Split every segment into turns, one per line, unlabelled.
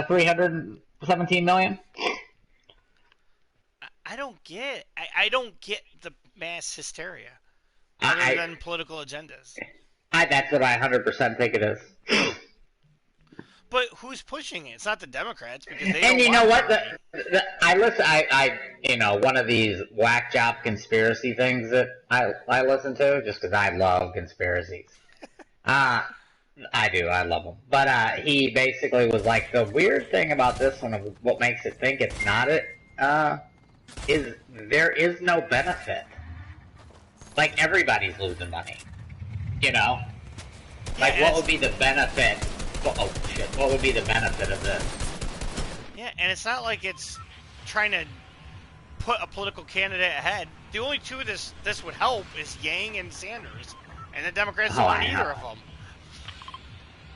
317 million.
I don't get. I don't get the mass hysteria, other than political agendas.
That's what I 100% think it is.
But who's pushing it? It's not the Democrats, because they.
And you know what? I listen. One of these whack job conspiracy things that I listen to just because I love conspiracies. I do. I love them. But he basically was like, the weird thing about this one, what makes it think it's not it, is there is no benefit. Like, everybody's losing money. You know? Like, what would be the benefit? Oh, shit. What would be the benefit of this?
Yeah, and it's not like it's trying to put a political candidate ahead. The only two this would help is Yang and Sanders. And the Democrats don't want either of them.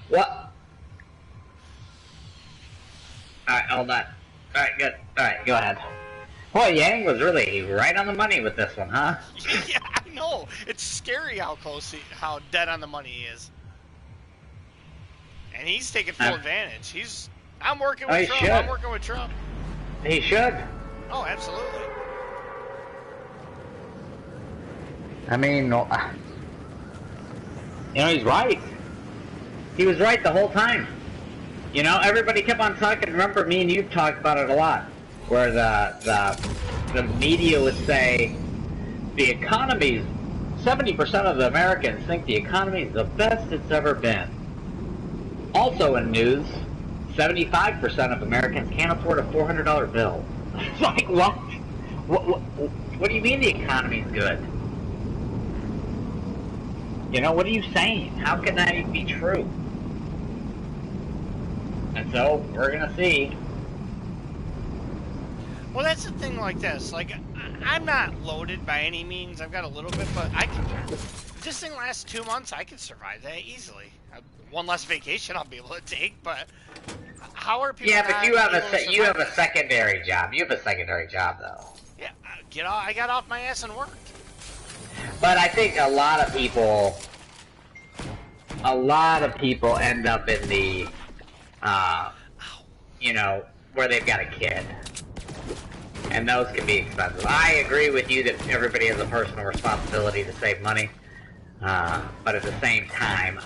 What? Alright, hold on. Alright, good. Alright, go ahead. Boy, Yang was really right on the money with this one, huh?
Yeah, I know. It's scary how how dead on the money he is. And he's taking full advantage. I'm working with Trump. I'm working with Trump.
He should.
Oh, absolutely.
I mean, he's right. He was right the whole time. You know, everybody kept on talking. Remember, me and you talked about it a lot, where the media would say the economy, 70% of the Americans think the economy is the best it's ever been. Also in news, 75% of Americans can't afford a $400 bill. It's like, what? What do you mean the economy's good? You know, what are you saying? How can that even be true? And so, we're gonna see.
Well, that's the thing like this. Like, I'm not loaded by any means. I've got a little bit, but I can... If this thing lasts 2 months, I can survive that easily. One less vacation I'll be able to take, but how are people?
Yeah, but you have a secondary job. You have a secondary job, though.
Yeah, I got off my ass and worked.
But I think a lot of people end up in the, where they've got a kid. And those can be expensive. I agree with you that everybody has a personal responsibility to save money. But at the same time,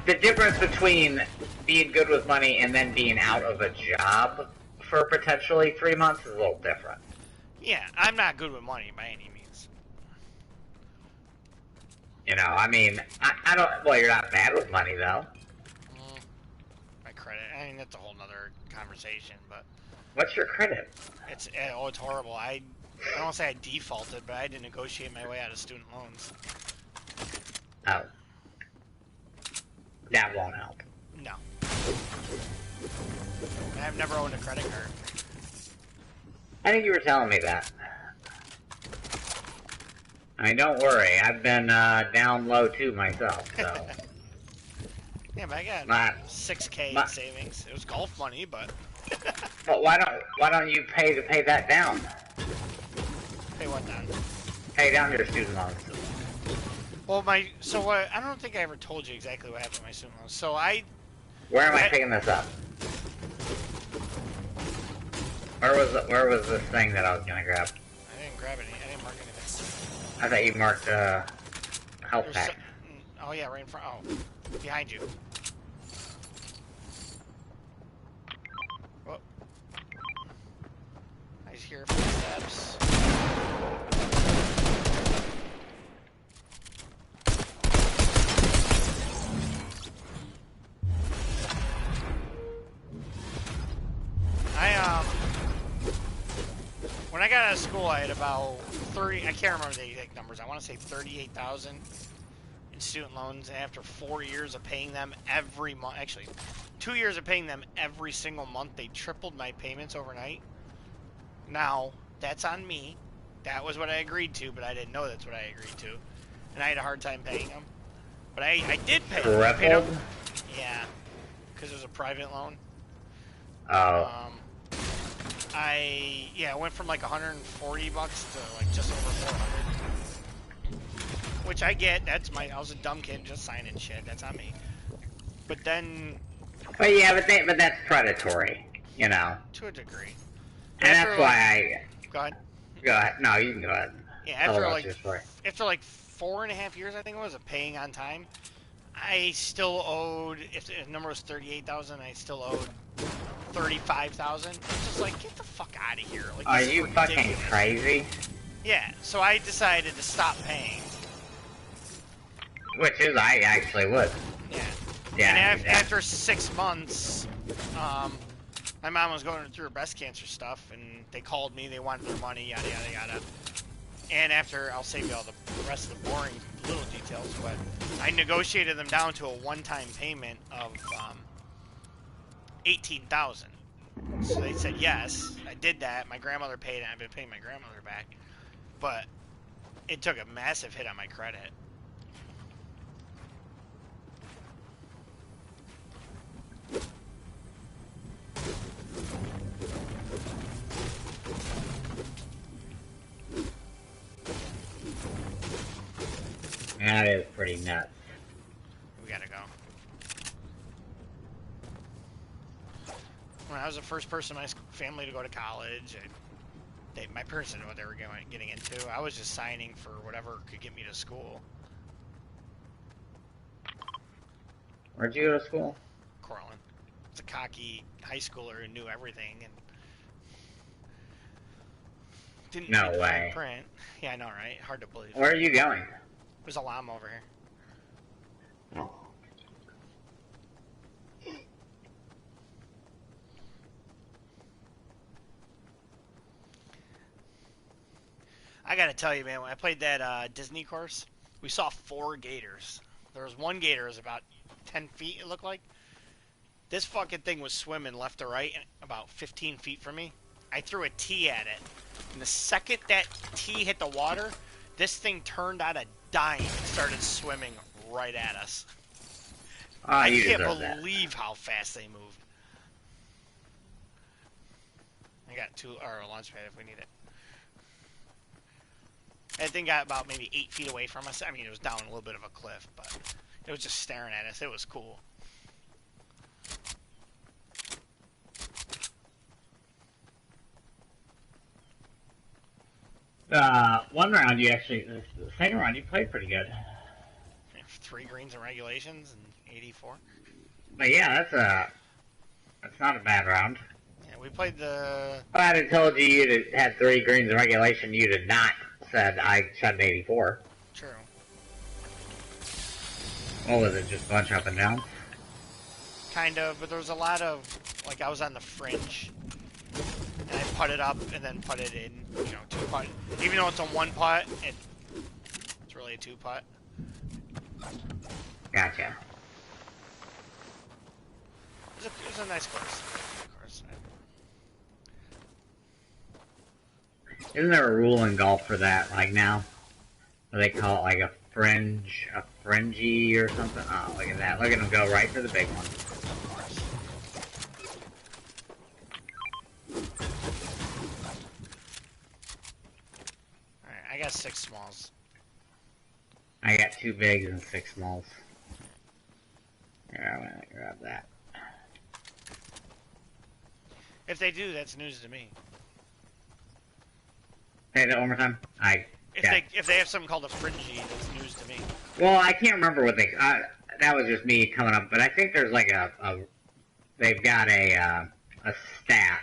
the difference between being good with money and then being out of a job for potentially 3 months is a little different.
Yeah, I'm not good with money by any means.
You know, I mean, I don't, well, you're not bad with money, though.
My credit, I mean, that's a whole nother conversation, but...
What's your credit?
It's horrible. I don't want to say I defaulted, but I had to negotiate my way out of student loans.
Oh. That won't help.
No. I've never owned a credit card.
I think you were telling me that. I mean, don't worry. I've been down low, too, myself, so...
Yeah, but I got $6K in savings. It was golf money, but...
But why don't you pay that down?
Pay what down?
Pay down your student loans.
Well, I don't think I ever told you exactly what happened to my student loans. So
Where am I picking this up? Where was this thing that I was gonna grab?
I didn't grab any. I didn't mark anything.
I thought you marked health pack.
Oh yeah, right in front. Oh, behind you. Whoa. I just hear footsteps. When I got out of school, I had about 30, I can't remember the exact numbers, I want to say 38,000 in student loans, and after 4 years of paying them every month, actually 2 years of paying them every single month, they tripled my payments overnight. Now, that's on me. That was what I agreed to, but I didn't know that's what I agreed to. And I had a hard time paying them. But I did pay them. I paid them. Yeah, because it was a private loan.
Oh.
I went from like 140 bucks to like just over 400. Which I get, I was a dumb kid just signing shit, that's on me. But then
But yeah, but that's predatory, you know.
To a degree.
And that's why I...
Go ahead.
Go ahead. No, you can go ahead.
Yeah, after like 4.5 years, I think it was, of paying on time, I still owed, if the number was 38,000, I still owed 35,000. It's just like, get the fuck out of here. Like,
are you fucking crazy?
Yeah, so I decided to stop paying.
Which is, I actually would.
Yeah.
Yeah.
And after 6 months, my mom was going through her breast cancer stuff, and they called me, they wanted their money, yada, yada, yada. And after, I'll save you all the rest of the boring little details, but I negotiated them down to a one-time payment of $18,000. So they said yes. I did that. My grandmother paid it. I've been paying my grandmother back. But it took a massive hit on my credit.
That is pretty nuts.
We gotta go. When I was the first person in my family to go to college, my parents didn't know what they were getting into. I was just signing for whatever could get me to school.
Where'd you go to school?
Cortland. It's a cocky high schooler who knew everything and didn't
no
read
way.
Print. Yeah, I know, right? Hard to believe.
Where are you going?
There's a llama over here.
Oh.
I gotta tell you, man, when I played that Disney course, we saw 4 gators. There was one gator that was about 10 feet, it looked like. This fucking thing was swimming left to right about 15 feet from me. I threw a tee at it. And the second that tee hit the water, this thing turned on a dime and started swimming right at us. I can't believe how fast they moved. I got our launch pad if we need it. That thing got about maybe 8 feet away from us. I mean, it was down a little bit of a cliff, but it was just staring at us. It was cool.
One round you actually, the second round you played pretty good.
3 greens in regulations and 84.
But yeah, that's not a bad round.
Yeah, we played the...
If I had told you you'd had 3 greens in regulation, you'd have not said I shot an 84.
True.
What was it, just a bunch up and down?
Kind of, but there was a lot of, like, I was on the fringe. And I putted up and then putted in, 2-putt. Even though it's a 1-putt, it's really a 2-putt.
Gotcha.
It was a nice course.
Isn't there a rule in golf for that, like now? They call it like a fringy or something? Oh, look at that. Look at them go right for the big one.
Alright, I got 6 smalls.
I got 2 bigs and 6 smalls. Here, I'm gonna grab that.
If they do, that's news to me.
Say that one more time.
If they have something called a fringy, that's news to me.
Well, I can't remember what they. That was just me coming up, but I think there's like they've got a stat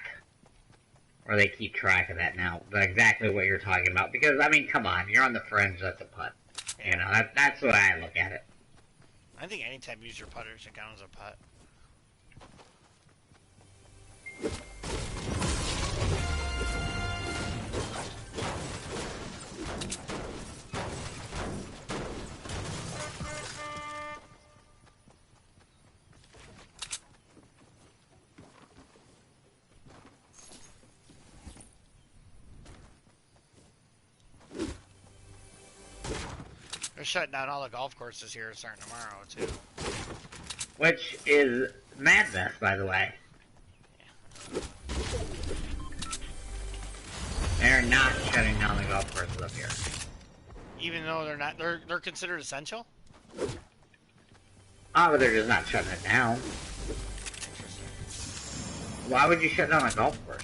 where they keep track of that now. But exactly what you're talking about, because I mean, come on, you're on the fringe. That's a putt.
Yeah.
You know, that's the way I look at it.
I think anytime you use your putter should count as a putt. They're shutting down all the golf courses here starting tomorrow, too.
Which is madness, by the way.
Yeah.
They're not shutting down the golf courses up here.
Even though they're not, they're considered essential?
Oh, but they're just not shutting it down. Why would you shut down a golf course?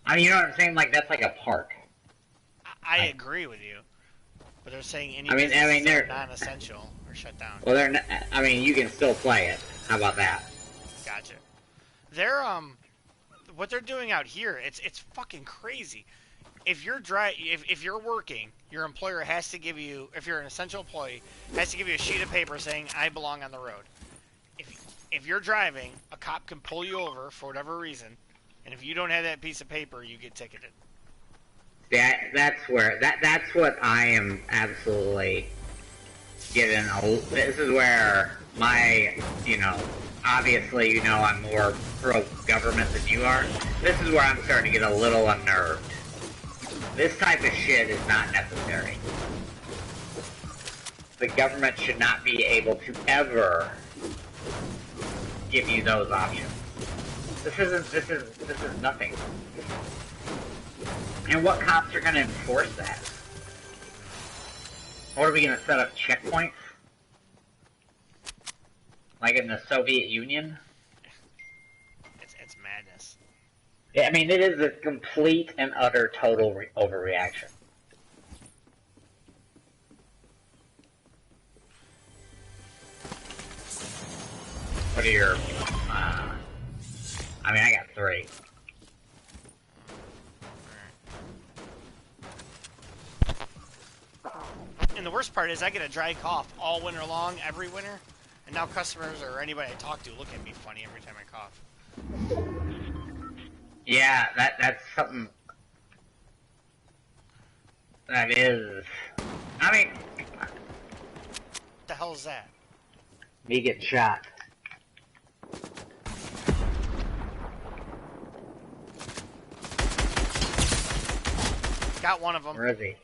I mean, you know what I'm saying? Like, that's like a park.
I agree with you. But they're saying any
businesses
that are non-essential are shut down.
Well, they're not, I mean, you can still play it. How about that?
Gotcha. They're, what they're doing out here, it's fucking crazy. If you're if you're working, your employer has to give you, if you're an essential employee, has to give you a sheet of paper saying, I belong on the road. If you're driving, a cop can pull you over for whatever reason, and if you don't have that piece of paper, you get ticketed.
That's what I am absolutely getting. This is where my, obviously, I'm more pro-government than you are. This is where I'm starting to get a little unnerved. This type of shit is not necessary. The government should not be able to ever give you those options. This is nothing. And what cops are going to enforce that? What are we going to set up checkpoints? Like in the Soviet Union?
It's madness.
Yeah, I mean, it is a complete and utter total overreaction. What are your... I mean, I got 3.
And the worst part is I get a dry cough all winter long, every winter. And now customers or anybody I talk to look at me funny every time I cough.
Yeah, that's something... That is... I mean...
What the hell is that?
Me getting shot.
Got one of them.
Where is he?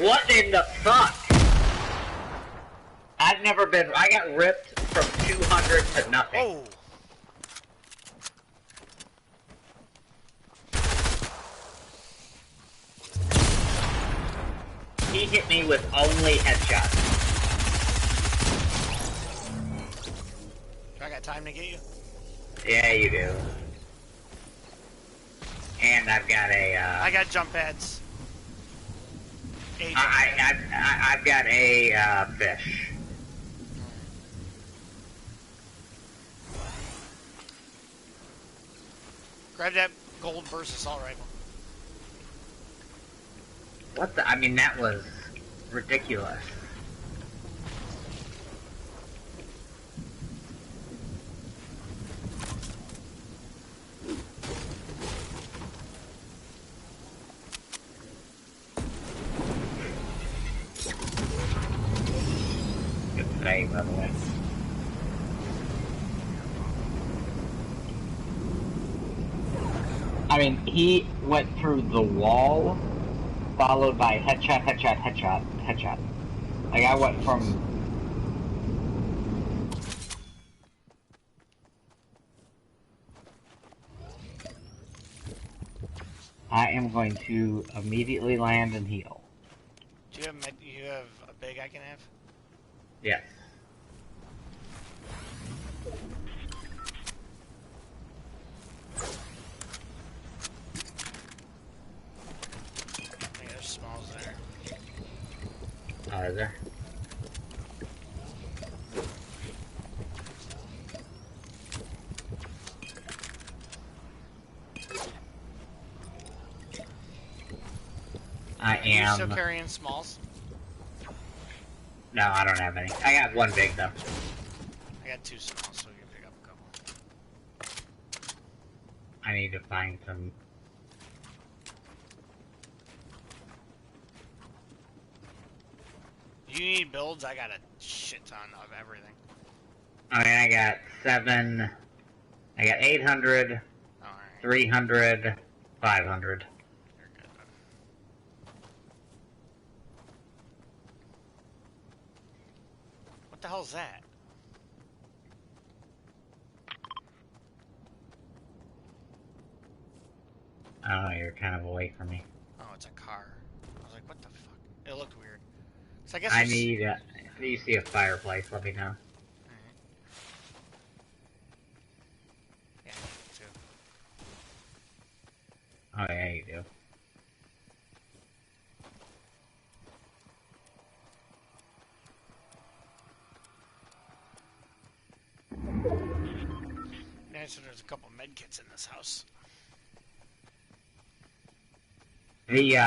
What in the fuck? I've never been... I got ripped from 200 to nothing.
Oh!
He hit me with only headshots.
Do I got time to get you?
Yeah, you do. And I've got a,
I got jump pads.
I've got a, fish.
Grab that gold burst assault rifle.
What the? I mean, that was ridiculous. Good save, by the way. I mean, he went through the wall, followed by headshot, headshot, headshot, headshot. Like, I went from... I am going to immediately land and heal.
Do you have a big I can have?
Yes.
I think there's smalls there.
Oh, is there? I am...
Are you still carrying smalls?
No, I don't have any. I got one big, though.
I got 2 smalls, so we can pick up a couple.
I need to find some...
You need builds? I got a shit ton of everything.
I mean, I got 7... I got 800,
Alright.
300, 500.
You're good then. What the hell's that?
Oh, you're kind of away from me.
Oh, it's a car. I was like, what the fuck? It looked weird. So I guess
I need... if you see a fireplace, let me know.
Alright.
Oh yeah, you do.
So there's a couple med kits in this house.
The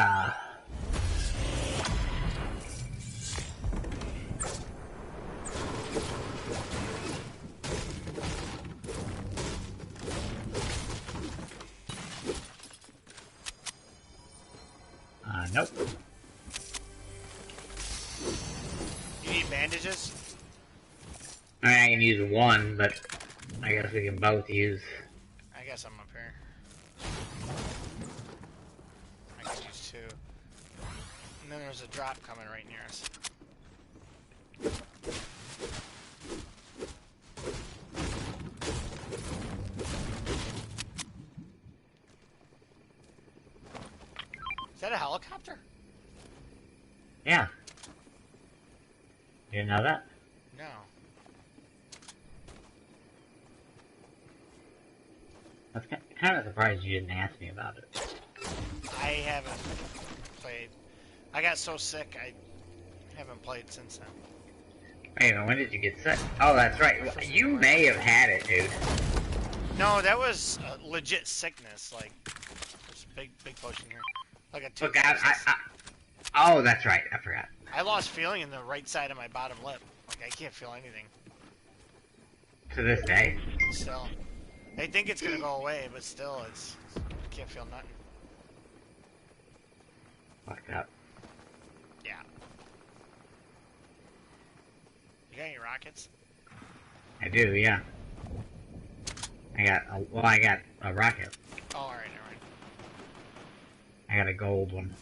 nope.
You need bandages?
I can use one, but I guess we can both use.
I guess I'm up here. I can use two. And then there's a drop coming right near us. Is that a helicopter?
Yeah. You didn't know that?
No.
I was kind of surprised you didn't ask me about it.
I haven't played. I got so sick, I haven't played since then.
Wait a minute, when did you get sick? Oh, that's right. You may have had it, dude.
No, that was legit sickness. Like, there's a big potion here. Like a two.
Look, oh, that's right. I forgot.
I lost feeling in the right side of my bottom lip. Like, I can't feel anything.
To this day.
Still. They think it's gonna go away, but still, I can't feel nothing.
Fucked up.
Yeah. You got any rockets?
I do, yeah. I got a rocket.
Oh, alright, alright.
I got a gold one.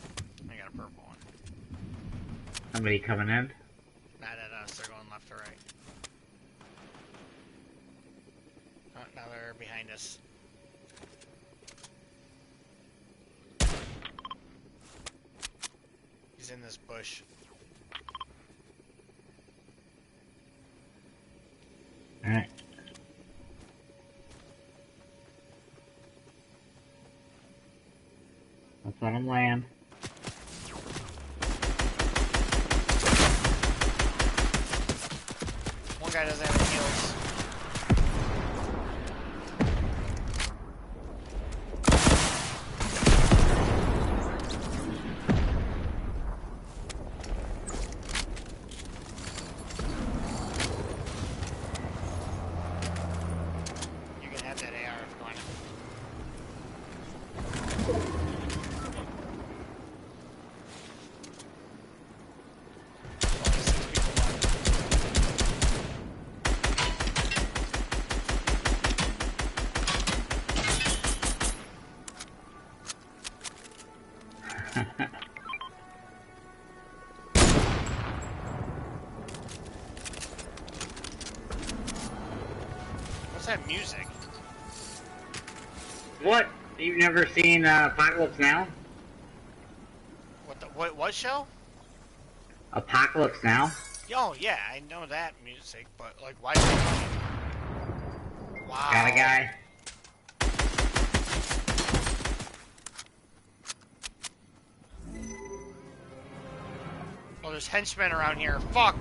I got a purple one.
Somebody coming in?
Not at us, they're going left or right. Oh, now they're behind us. He's in this bush.
Alright. Let's let him land.
One guy doesn't have any heals. You can have that AR if you want it. Only 6 people left. What's that music?
What? You've never seen Apocalypse Now?
What show?
Apocalypse Now?
Oh yeah, I know that music, but like why is it playing? Wow.
Got a guy.
Oh, there's henchmen around here. Fuck!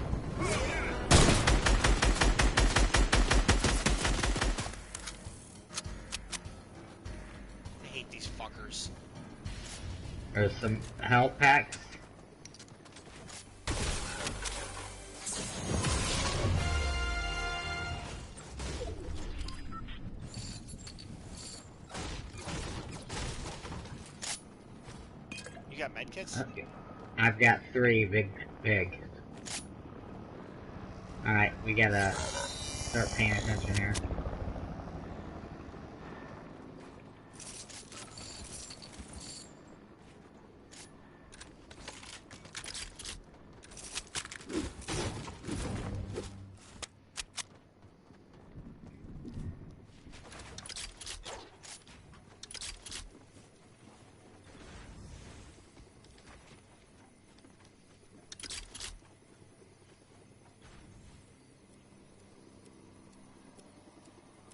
I hate these fuckers.
There's some health packs.
You got medkits?
Okay. I've got 3 big. Alright, we gotta start paying attention here.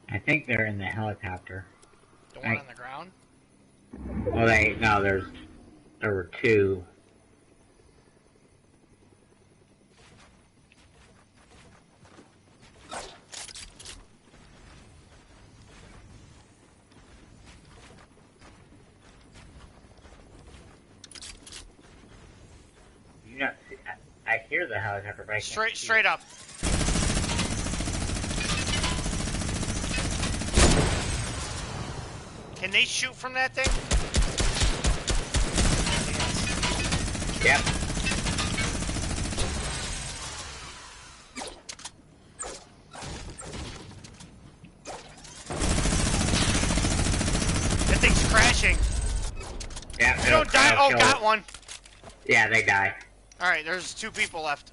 I think they're in the helicopter.
The one on the ground?
Well, there were two. You not see, I hear the helicopter, but I can't see
Straight
it.
up. Can they shoot from that thing?
Yep.
That thing's crashing.
Yeah.
You don't die. Oh, got one.
Yeah, they die.
All right, there's 2 people left.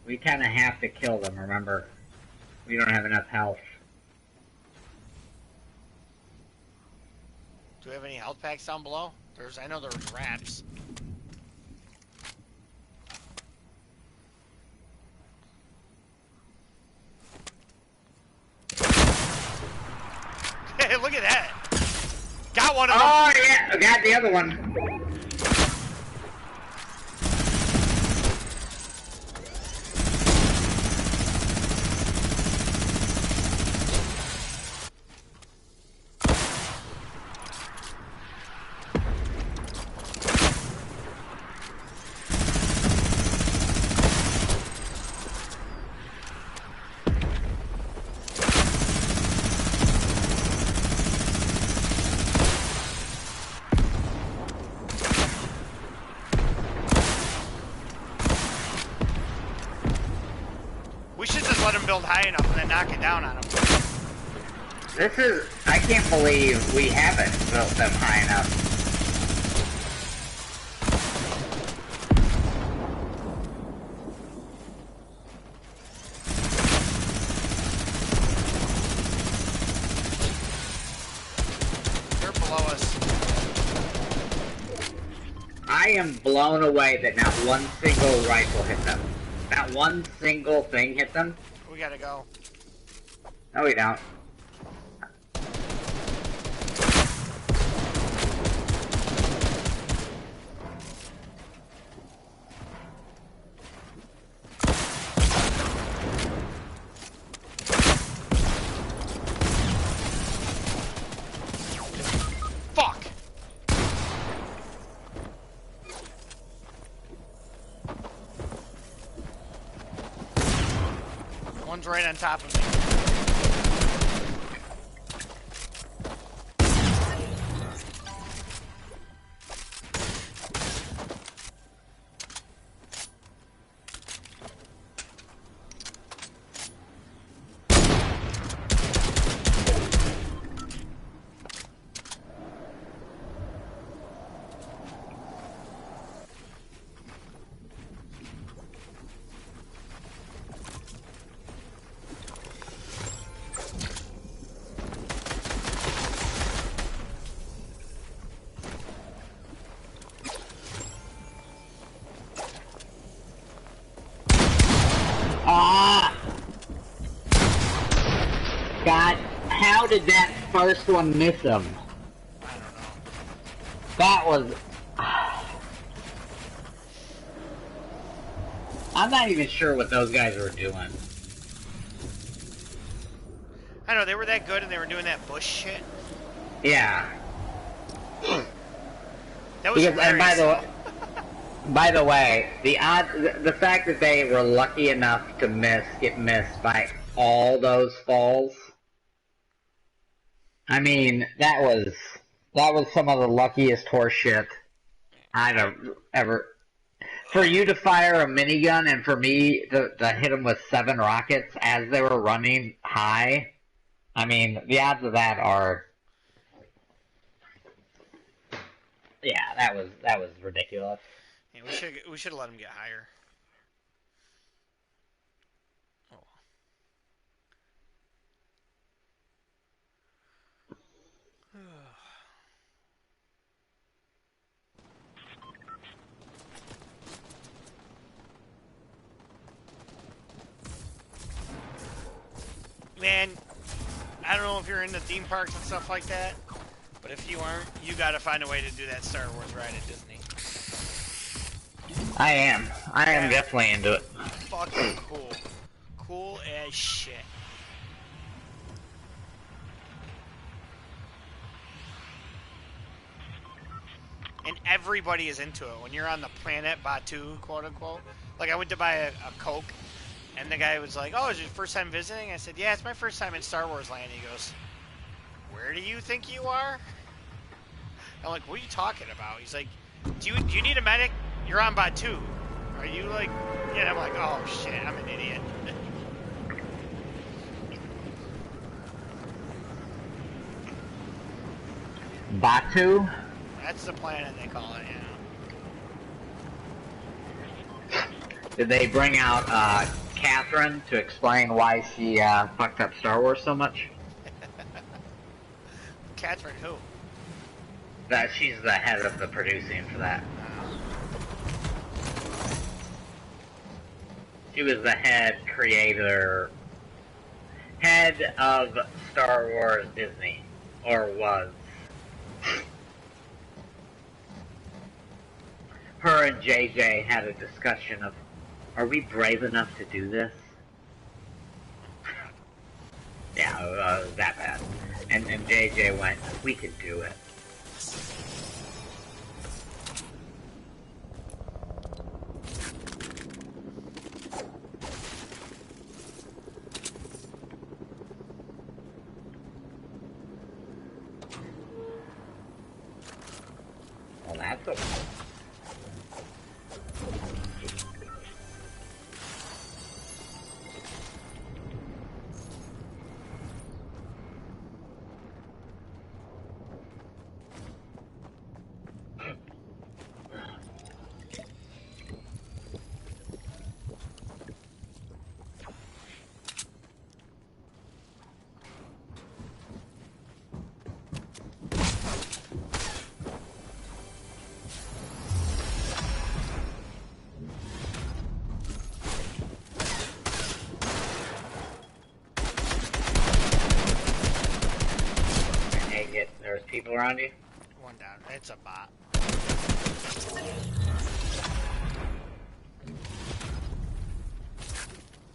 We kind of have to kill them, remember? We don't have enough health.
Do we have any health packs down below? I know there's rats. Hey, look at that. Got one of them.
Oh, yeah, I got the other one.
We should just let them build high enough and then knock it down on them.
I can't believe we haven't built them high enough.
They're below us.
I am blown away that not one single rifle hit them. Not one single thing hit them.
We gotta go.
No, we don't.
Fuck! One's right on top of me.
God, how did that first one miss him?
I don't know.
That was... I'm not even sure what those guys were doing.
I know, they were that good and they were doing that bush shit.
Yeah.
That was
Because, and
hilarious.
by the way, the fact that they were lucky enough to get missed by all those falls. I mean, that was some of the luckiest horse shit I've ever. For you to fire a minigun and for me to hit them with 7 rockets as they were running high, I mean, the odds of that are. Yeah, that was ridiculous.
Yeah, we should have let him get higher. Oh. man, I don't know if you're into theme parks and stuff like that, but if you aren't, you gotta find a way to do that Star Wars ride at Disney.
I am. I am definitely into it.
Fucking cool. Cool as shit. And everybody is into it. When you're on the planet Batu, quote unquote. Like, I went to buy a Coke, and the guy was like, oh, is it your first time visiting? I said, yeah, it's my first time in Star Wars Land. He goes, where do you think you are? I'm like, what are you talking about? He's like, do you need a medic? You're on Batu. Are you like... Yeah, I'm like, oh shit, I'm an idiot.
Batu?
That's the planet they call it, you know.
Did they bring out Catherine to explain why she fucked up Star Wars so much?
Catherine who?
That she's the head of the producing for that. She was the head of Star Wars Disney, or was. Her and JJ had a discussion of, are we brave enough to do this? Yeah, it was that bad. And JJ went, we can do it. Well, that's okay. There's people around you?
One down. It's a bot.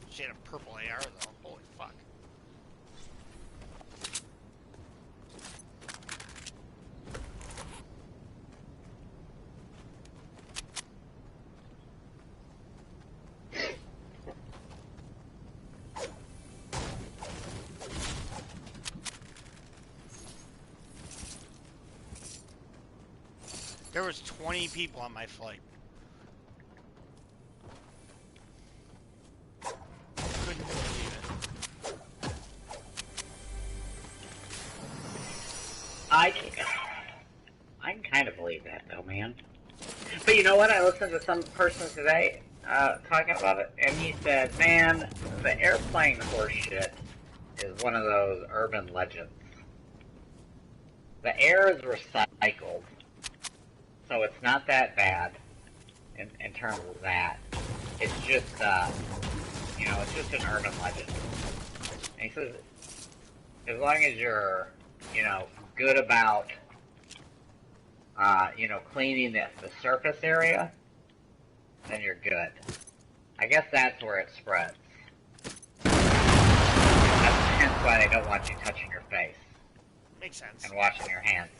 She had a purple AR though. Holy fuck. There was 20 people on my flight. Couldn't believe it.
I can kind of believe that though, man. But you know what? I listened to some person today talking about it, and he said, man, the airplane horse shit is one of those urban legends. The air is recycled. So it's not that bad in terms of that. It's just, it's just an urban legend. And he says, as long as you're, good about, cleaning the surface area, then you're good. I guess that's where it spreads. That's hence why they don't want you touching your face.
Makes sense.
And washing your hands.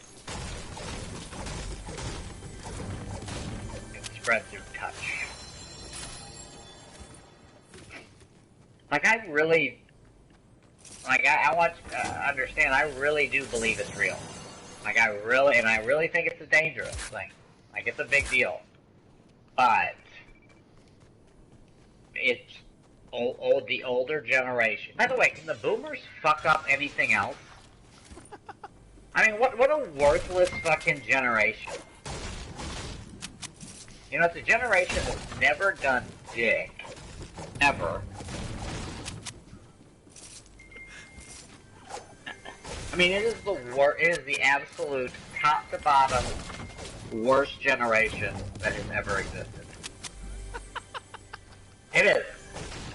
Spread through touch. Like, I want to understand, I really do believe it's real. Like, I really think it's a dangerous thing. Like, it's a big deal. But, it's the older generation. By the way, can the boomers fuck up anything else? I mean, what a worthless fucking generation. It's a generation that's never done dick. Ever. I mean, it is the absolute top to bottom worst generation that has ever existed. It is.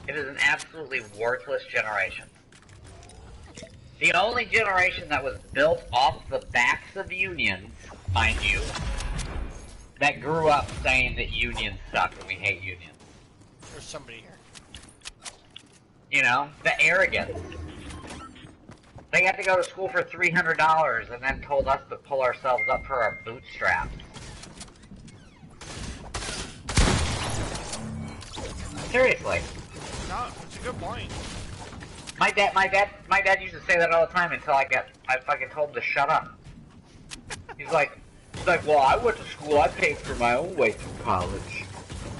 It is an absolutely worthless generation. The only generation that was built off the backs of unions, mind you, that grew up saying that unions suck and we hate unions.
There's somebody here.
You know, the arrogance. They got to go to school for $300 and then told us to pull ourselves up for our bootstraps. Seriously.
No, it's a good point.
My dad used to say that all the time until I fucking told him to shut up. He's like, well, I went to school, I paid for my own way through college.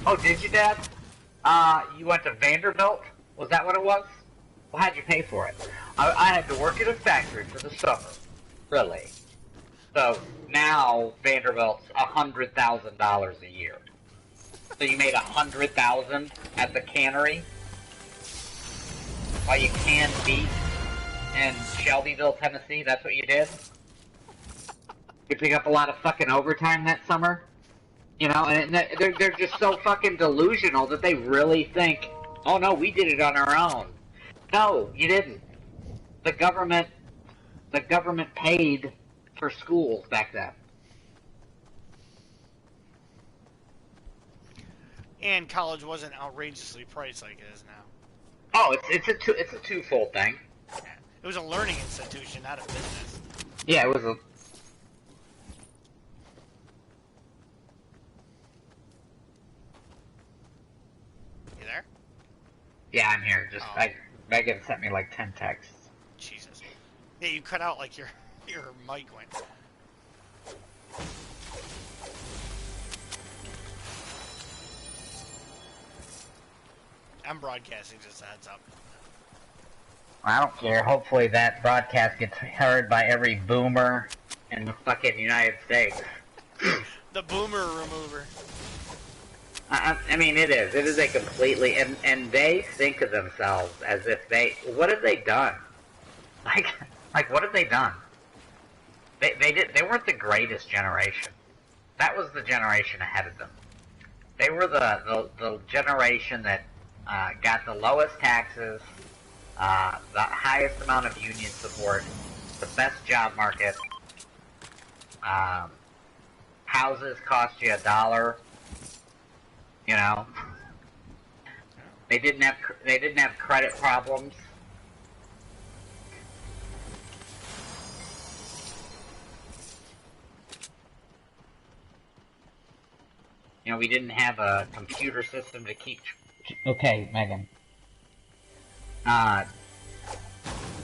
Oh, did you, Dad? You went to Vanderbilt? Was that what it was? Well, how'd you pay for it? I had to work at a factory for the summer. Really? So, now Vanderbilt's $100,000 a year. So you made $100,000 at the cannery? While you canned beef in Shelbyville, Tennessee? That's what you did? You pick up a lot of fucking overtime that summer? You know, and they're just so fucking delusional that they really think, oh no, we did it on our own. No, you didn't. The government paid for schools back then.
And college wasn't outrageously priced like it is now.
Oh, it's a twofold thing.
Yeah. It was a learning institution, not a business.
Yeah, it was a...
You there?
Yeah, I'm here. Just Megan sent me like 10 texts.
Jesus. Yeah, you cut out like your mic went. I'm broadcasting, just a heads up.
I don't care. Hopefully that broadcast gets heard by every boomer in the fucking United States.
The boomer remover.
I mean, it is. It is a completely... And they think of themselves as if they... What have they done? Like what have they done? They weren't the greatest generation. That was the generation ahead of them. They were the generation that got the lowest taxes, the highest amount of union support, the best job market. Houses cost you $1. You know, they didn't have credit problems. You know, we didn't have a computer system to keep... Okay, Megan.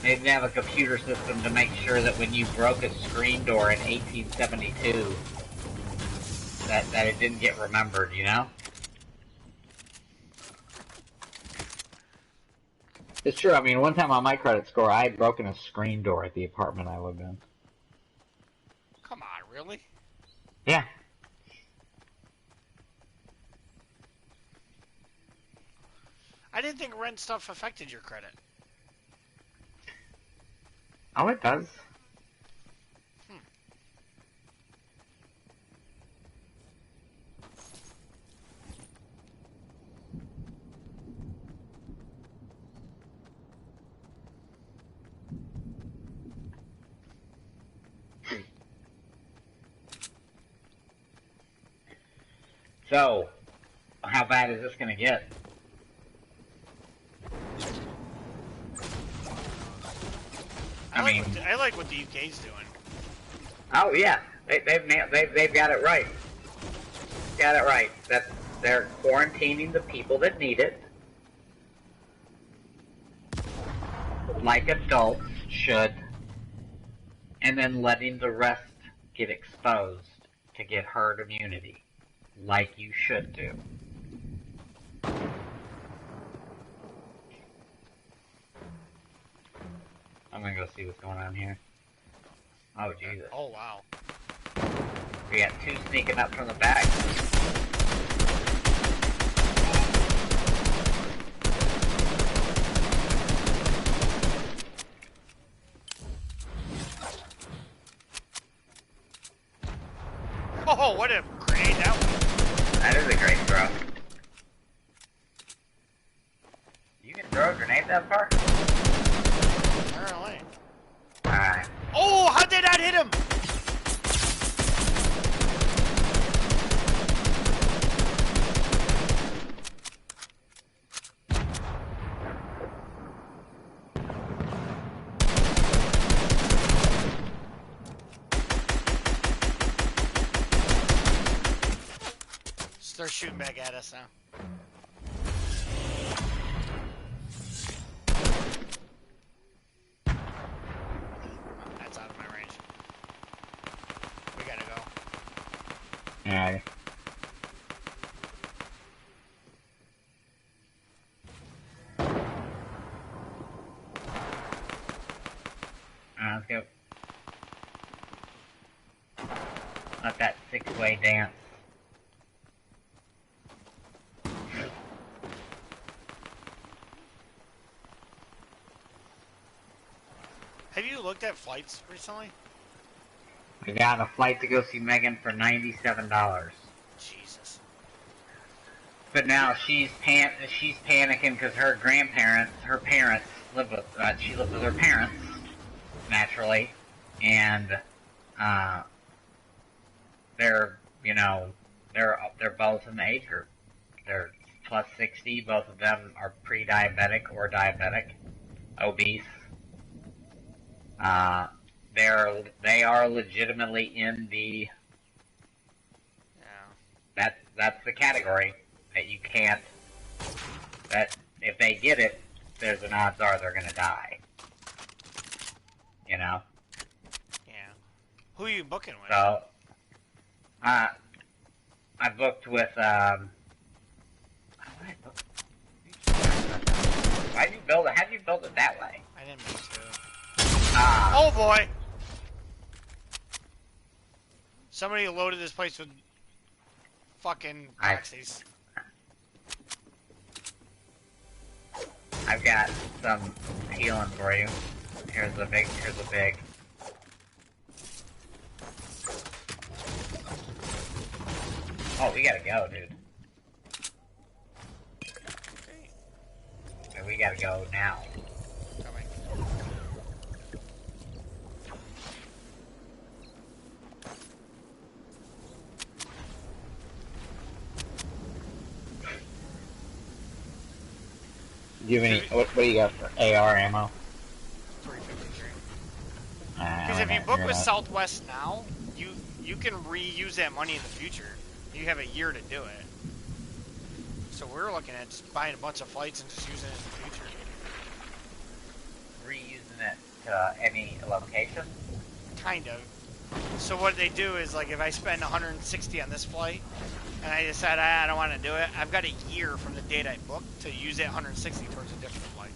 They didn't have a computer system to make sure that when you broke a screen door in 1872, that it didn't get remembered, you know? It's true. I mean, one time on my credit score, I had broken a screen door at the apartment I lived in.
Come on, really?
Yeah.
I didn't think rent stuff affected your credit.
Oh, it does. So, how bad is this gonna get?
I like what the UK's doing.
Oh yeah, they've got it right. Got it right. That they're quarantining the people that need it, like adults should, and then letting the rest get exposed to get herd immunity, like you should do. I'm gonna go see what's going on here. Oh, Jesus.
Oh, wow.
We got two sneaking up from the back.
Oh, what a grenade that was.
That is a great throw. You can throw a grenade that far?
Apparently. God, hit him! They're shooting back at us now. That's out of my range. We gotta go.
Alright. Let's go. Let that six-way dance.
Have you looked at flights recently?
I got a flight to go see Megan for $97.
Jesus.
But now she's panicking because her parents live with she lives with her parents naturally, and they're they're both in the age group. They're plus 60. Both of them are pre-diabetic or diabetic, obese. They are legitimately in the that's the category that you can't, that if they get it, there's an odds are they're gonna die. You know?
Yeah. Who are you booking with?
So I booked with how'd you build it? How'd you build it that way?
I didn't mean to. Oh boy! Somebody loaded this place with fucking proxies.
I've got some healing for you. Here's the big. Oh, we gotta go, dude.
Okay.
And we gotta go now.
Coming.
Do you have any, what do you got for AR ammo?
353. Because if you book with Southwest now, you can reuse that money in the future. You have a year to do it. So we're looking at just buying a bunch of flights and just using it in the future.
Reusing it to any location?
Kind of. So what they do is, like, if I spend 160 on this flight, and I decide I don't want to do it, I've got a year from the date I booked to use that 160 towards a different flight.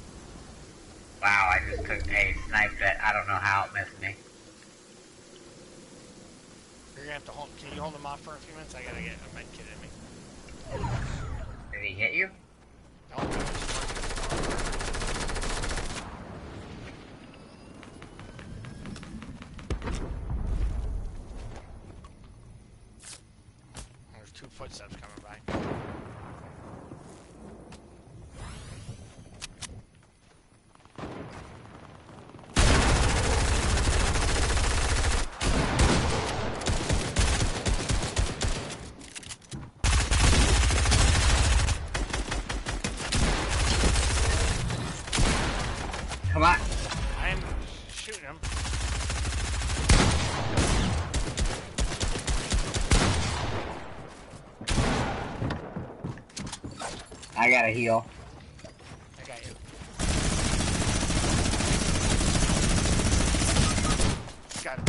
Wow, I just took a snipe that I don't know how it missed me.
You're gonna have to hold. Can you hold them off for a few minutes? I gotta get a med kit in me.
Did he hit you?
No. There's two footsteps coming by.
Come on.
I'm shooting him.
I gotta heal.
I got you. Got it.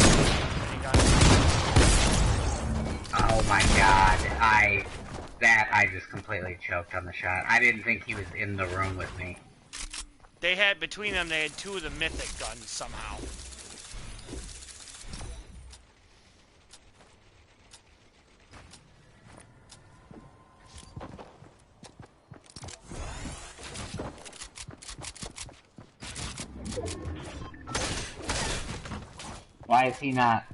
Oh my god, I just completely choked on the shot. I didn't think he was in the room with me.
They had, between them, they had two of the mythic guns somehow.
Why is he not?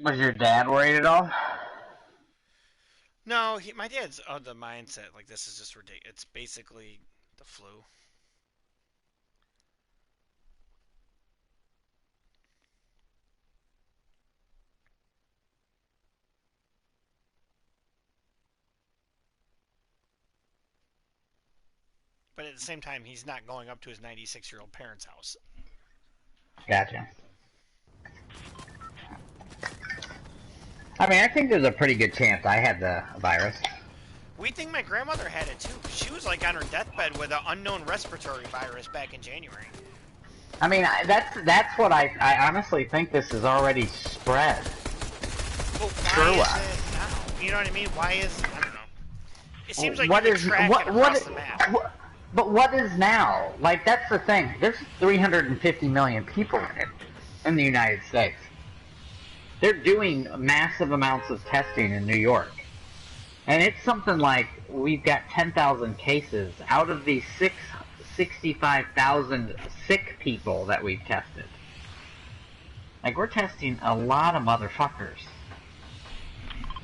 Was your dad worried at all?
No, my dad's of the mindset like this is just ridiculous. It's basically the flu. But at the same time, he's not going up to his 96-year-old parents' house.
Gotcha. I mean, I think there's a pretty good chance I had the virus.
We think my grandmother had it too. She was like on her deathbed with an unknown respiratory virus back in January.
I mean, that's what I honestly think this is already spread.
But why is it now? You know what I mean? Why is, I don't know. It seems like
what
you
is
can track it across the map.
But what is now? Like, that's the thing. There's 350 million people in the United States. They're doing massive amounts of testing in New York. And it's something like we've got 10,000 cases out of these 65,000 sick people that we've tested. Like, we're testing a lot of motherfuckers.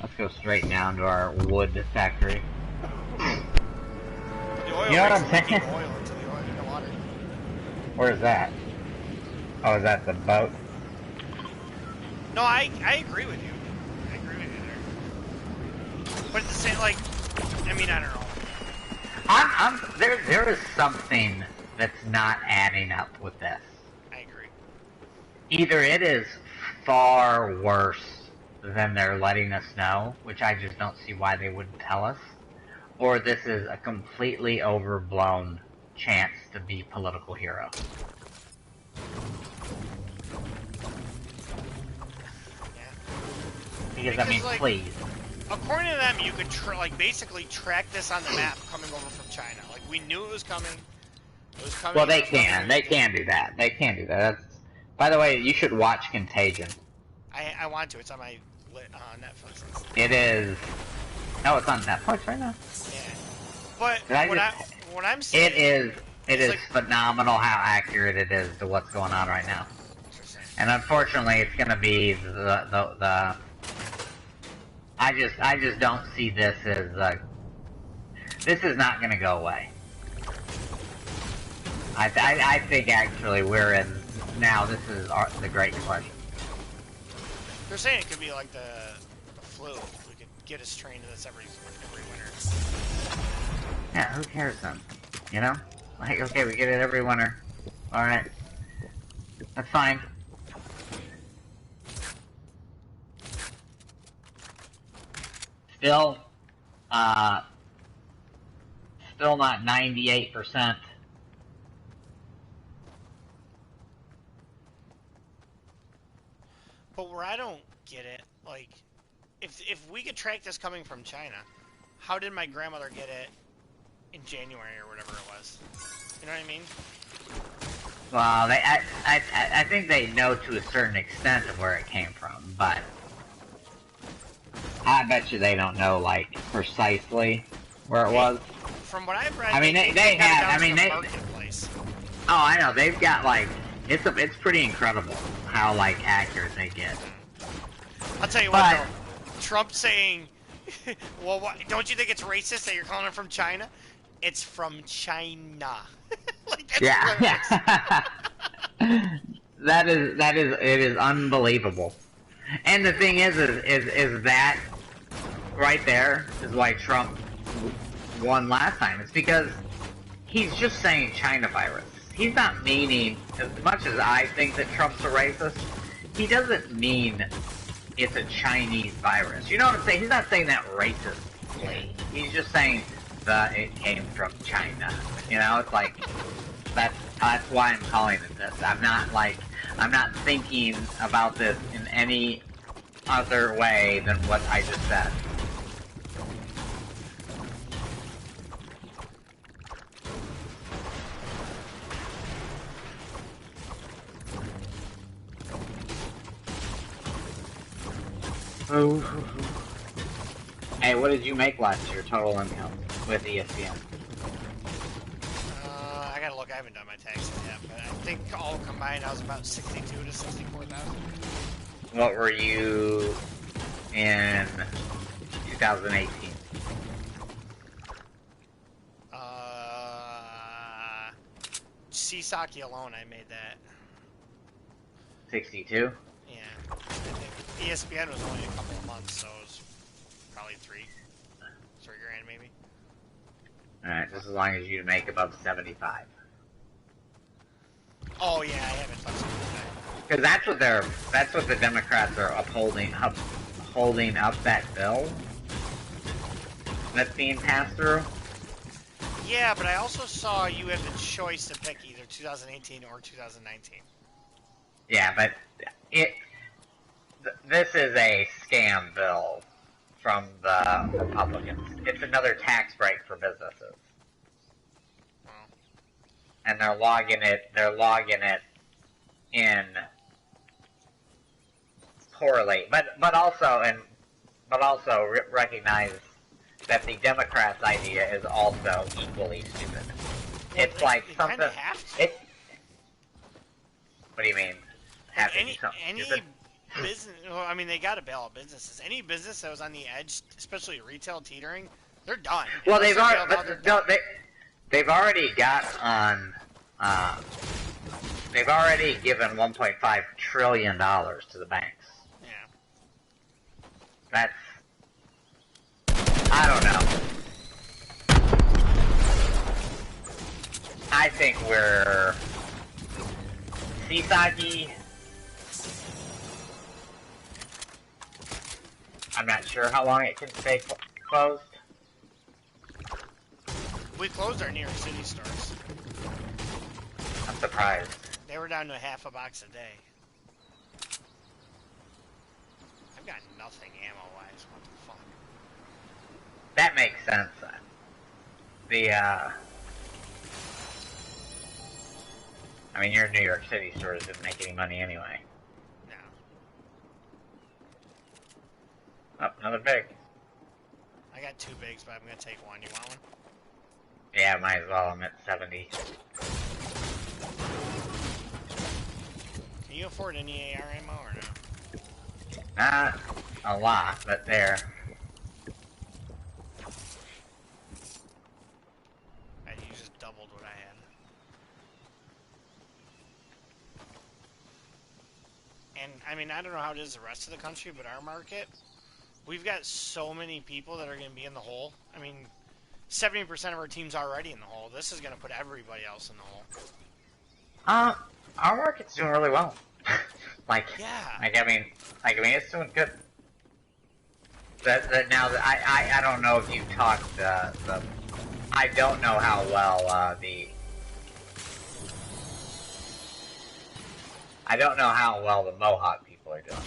Let's go straight down to our wood factory. You know what I'm saying? Where is that? Oh, is that the boat?
No, I agree with you. I agree with you there. But at the same, like, I mean, I don't know.
There is something that's not adding up with this.
I agree.
Either it is far worse than they're letting us know, which I just don't see why they wouldn't tell us, or this is a completely overblown chance to be political hero. Because I mean, like, please.
According to them, you could basically track this on the map coming over from China. Like, we knew it was coming. It was coming.
Well, they can. They can do that. They can do that. By the way, you should watch Contagion.
I want to. It's on my Netflix.
It is. No, it's on Netflix right now.
Yeah. But what I'm saying,
it is like, phenomenal how accurate it is to what's going on right now. And unfortunately, it's going to be the I just don't see this as this is not going to go away. I think actually we're in now. This is the Great Depression.
They're saying it could be like the flu. We could get us trained to this every winter.
Yeah, who cares then? You know, like, okay, we get it every winter. All right, that's fine. Still not 98%.
But where I don't get it, like, if we could track this coming from China, how did my grandmother get it in January or whatever it was? You know what I mean?
Well, I think they know to a certain extent of where it came from, but I bet you they don't know, like, precisely where it was.
From what I've read,
I mean, they have. I mean, they. Oh, I know. They've got, like, it's pretty incredible how, like, accurate they get.
I'll tell you what, though. Trump saying, well, what, don't you think it's racist that you're calling it from China? It's from China. Like, that's
yeah. It is unbelievable. And the thing is that right there is why Trump won last time. It's because he's just saying China virus. He's not meaning, as much as I think that Trump's a racist, he doesn't mean it's a Chinese virus. You know what I'm saying? He's not saying that racistly. He's just saying that it came from China. You know, it's like, that's why I'm calling it this. I'm not thinking about this in any other way than what I just said. Hey, what did you make last year, total income, with ESPN?
I gotta look, I haven't done my taxes yet, but I think all combined I was about 62 to 64,000.
What were you in 2018?
Seasaki alone, I made that.
62?
Yeah. I think ESPN was only a couple of months, so it was probably $3 grand maybe.
Alright, just as long as you make above 75.
Oh yeah, I haven't touched it.
Because that's what the Democrats are holding up that bill that's being passed through.
Yeah, but I also saw you have the choice to pick either 2018 or 2019.
Yeah, but this is a scam bill from the Republicans. It's another tax break for businesses.
Well,
And they're logging it in poorly. But also recognize that the Democrats' idea is also equally stupid.
well,
It's like
they
something.
Kinda have to.
What do you mean?
Like
Having something
any
stupid?
business, well, I mean, they got to bail out businesses. Any business that was on the edge, especially retail teetering, they're done.
Well,
Unless
they've
they're bailed out, they're done.
they've already got on. They've already given $1.5 trillion to the banks.
Yeah.
That's. I don't know. I think we're. Seasaki. I'm not sure how long it can stay closed.
We closed our New York City stores.
I'm surprised.
They were down to half a box a day. I've got nothing ammo-wise. What the fuck?
That makes sense. I mean, your New York City stores didn't make any money anyway.
No.
Oh, another big.
I got 2 bigs, but I'm gonna take one. You want one?
Yeah, might as well. I'm at 70.
Can you afford any AR ammo or no?
Not a lot, but there.
You just doubled what I had. And, I mean, I don't know how it is the rest of the country, but our market, we've got so many people that are going to be in the hole. I mean, 70% of our team's already in the hole. This is going to put everybody else in the hole.
Our market's doing really well.
Yeah.
I mean, it's doing good. I don't know if you talked I don't know how well I don't know how well the Mohawk people are doing.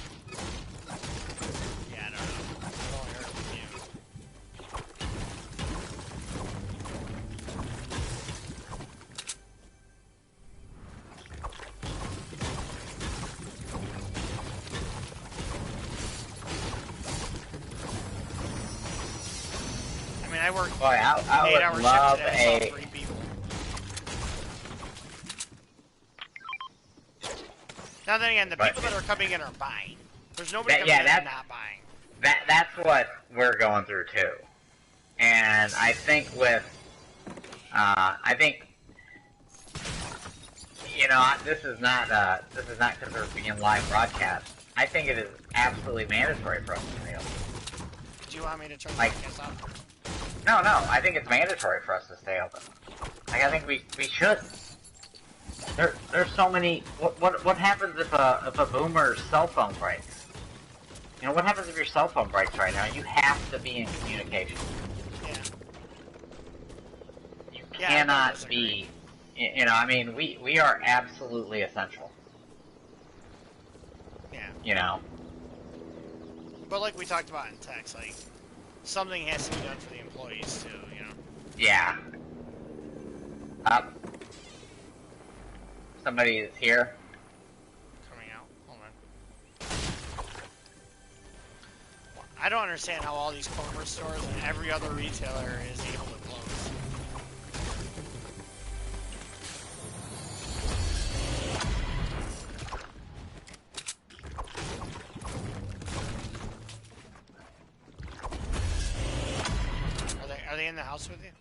Yeah, I don't know. I've only heard from you. I mean, I work
Boy, I
8-hour
would love
shift today, I saw
a
3 people. Now then again, the people that are coming in are buying. There's nobody coming in and not buying.
That's what we're going through too. And I think this is not because we're being live broadcast. I think it is absolutely mandatory for us to stay open.
Do you want me to turn the podcast off?
No, I think it's mandatory for us to stay open. I think we should. There's so many. What happens if a boomer's cell phone breaks? What happens if your cell phone breaks right now? You have to be in communication.
Yeah.
You cannot be. We are absolutely essential.
Yeah. But like we talked about in text, like something has to be done for the employees too.
Yeah. Somebody is here.
Coming out. Hold on. I don't understand how all these corner stores and every other retailer is able to close. house with you?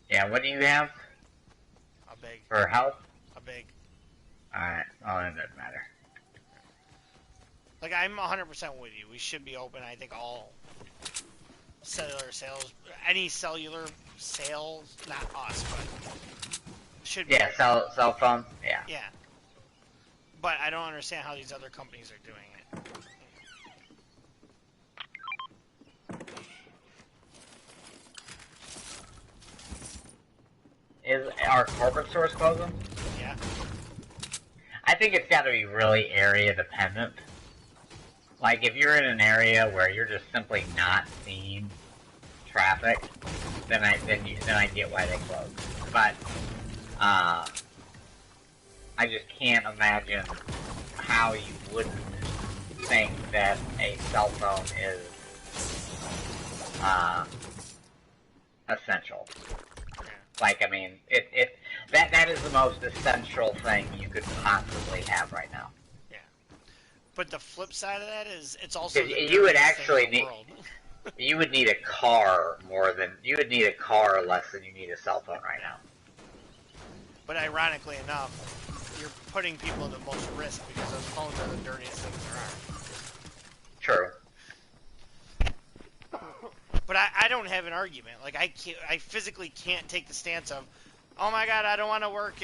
Yeah, what do you have?
A big.
For health?
A big.
Alright, well, that doesn't matter.
Like, I'm 100% with you. We should be open, I think, all cellular sales, any cellular sales, not us, but should be.
Yeah, cell phone, yeah.
Yeah. But I don't understand how these other companies are doing it.
Is our corporate stores closing?
Yeah.
I think it's got to be really area dependent. Like, if you're in an area where you're just simply not seeing traffic, then I get why they close. But I just can't imagine how you wouldn't think that a cell phone is essential. Like, I mean, that is the most essential thing you could possibly have right now.
Yeah. But the flip side of that is, it's also
you would actually need you would need a car less than you need a cell phone right now.
But ironically enough, you're putting people at the most risk because those phones are the dirtiest things there are.
True.
But I don't have an argument. Like, I physically can't take the stance of, oh my god, I don't want to work.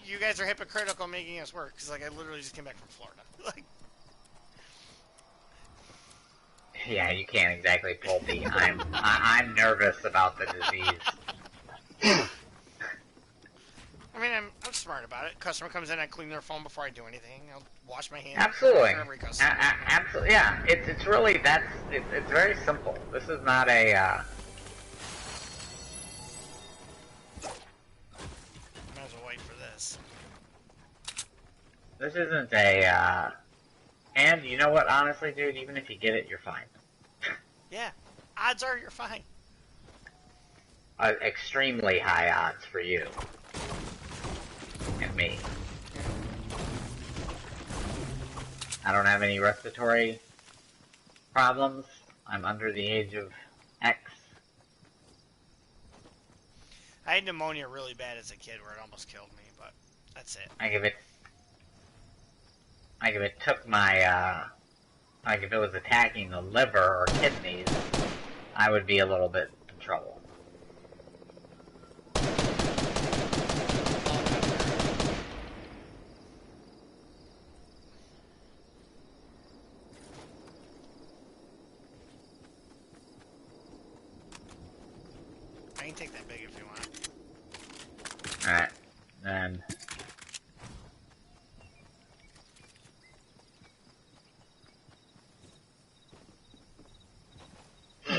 You guys are hypocritical making us work. Because, like, I literally just came back from Florida. Like,
yeah, you can't exactly pull the I'm nervous about the disease.
I mean, I'm smart about it. Customer comes in, I clean their phone before I do anything. I'll wash my hands.
Absolutely.
For every customer.
Absolutely. Yeah, it's really it's very simple. This is not a.
Might as well wait for this.
This isn't a. And you know what? Honestly, dude, even if you get it, you're fine.
Yeah, odds are you're fine.
Extremely high odds for you. And me. I don't have any respiratory problems. I'm under the age of X.
I had pneumonia really bad as a kid where it almost killed me, but that's it.
Like if it took my, like if it was attacking the liver or kidneys, I would be a little bit in trouble.
I can take that big if you want.
Alright, then.
I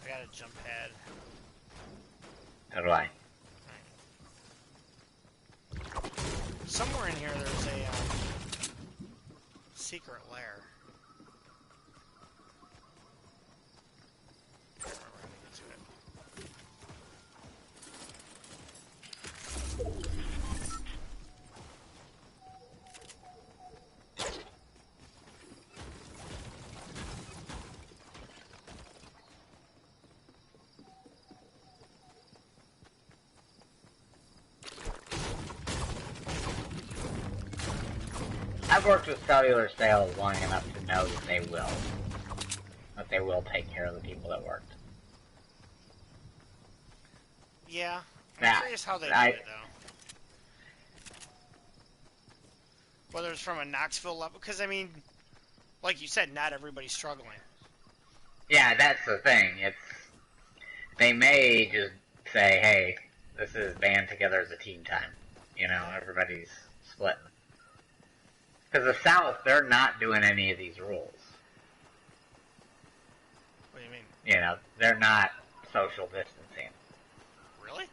got a jump pad.
So do I.
Somewhere in here there's a secret lair.
I've worked with cellular sales long enough to know that they will take care of the people that worked.
Yeah, I'm curious how they do it though. Whether it's from a Knoxville level, because I mean, like you said, not everybody's struggling.
Yeah, that's the thing. They may just say, hey, this is band together as a team time. You know, everybody's splitting. Because the South, they're not doing any of these rules.
What do you mean?
You know, they're not social distancing.
Really?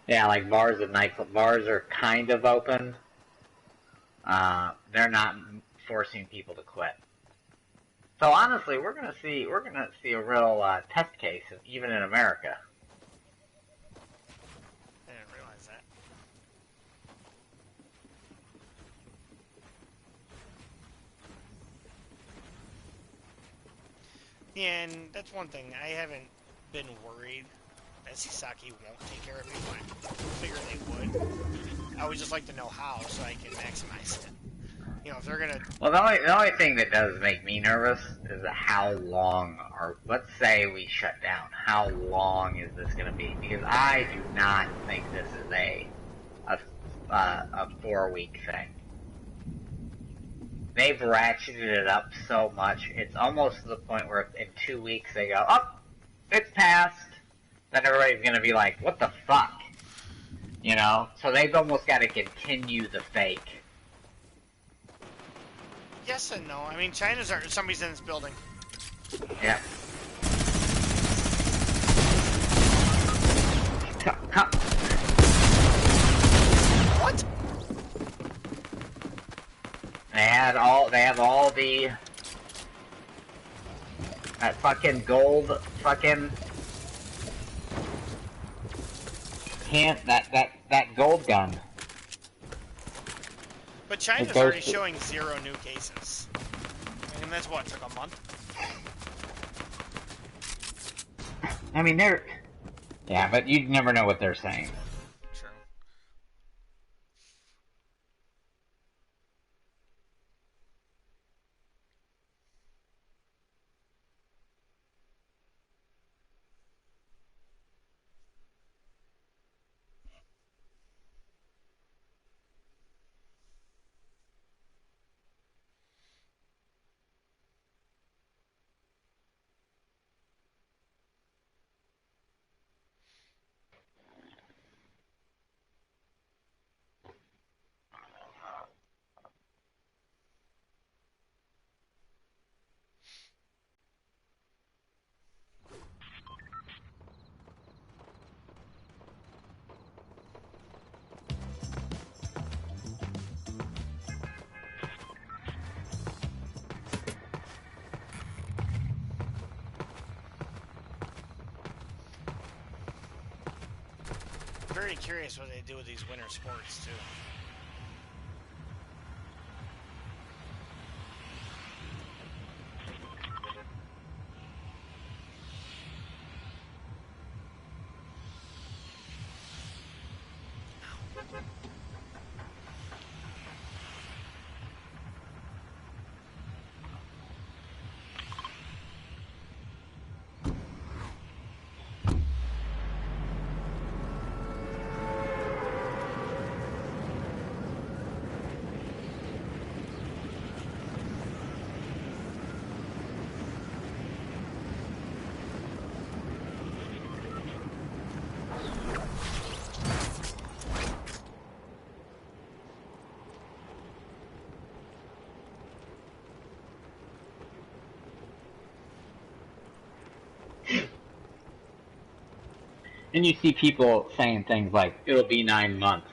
Yeah, like bars and nightclubs. Bars are kind of open. They're not forcing people to quit. So honestly, we're gonna see a real test case, even in America.
I didn't realize that. Yeah, and that's one thing. I haven't been worried that Sasaki won't take care of me, but I figured they would. I would just like to know how so I can maximize it. You know, if they're gonna...
Well, the only thing that does make me nervous is how long, or let's say we shut down, how long is this going to be? Because I do not think this is a 4-week thing. They've ratcheted it up so much, it's almost to the point where in 2 weeks they go, oh, it's passed. Then everybody's going to be like, what the fuck? You know? So they've almost got to continue the fake.
Yes and no. I mean, somebody's in this building.
Yeah.
What?
They have all the that fucking gold fucking that gold gun.
But China's already showing 0 new cases. And that's what, took a month?
I mean, yeah, but you never know what they're saying.
True. Very curious what they do with these winter sports, too.
And you see people saying things like, it'll be 9 months.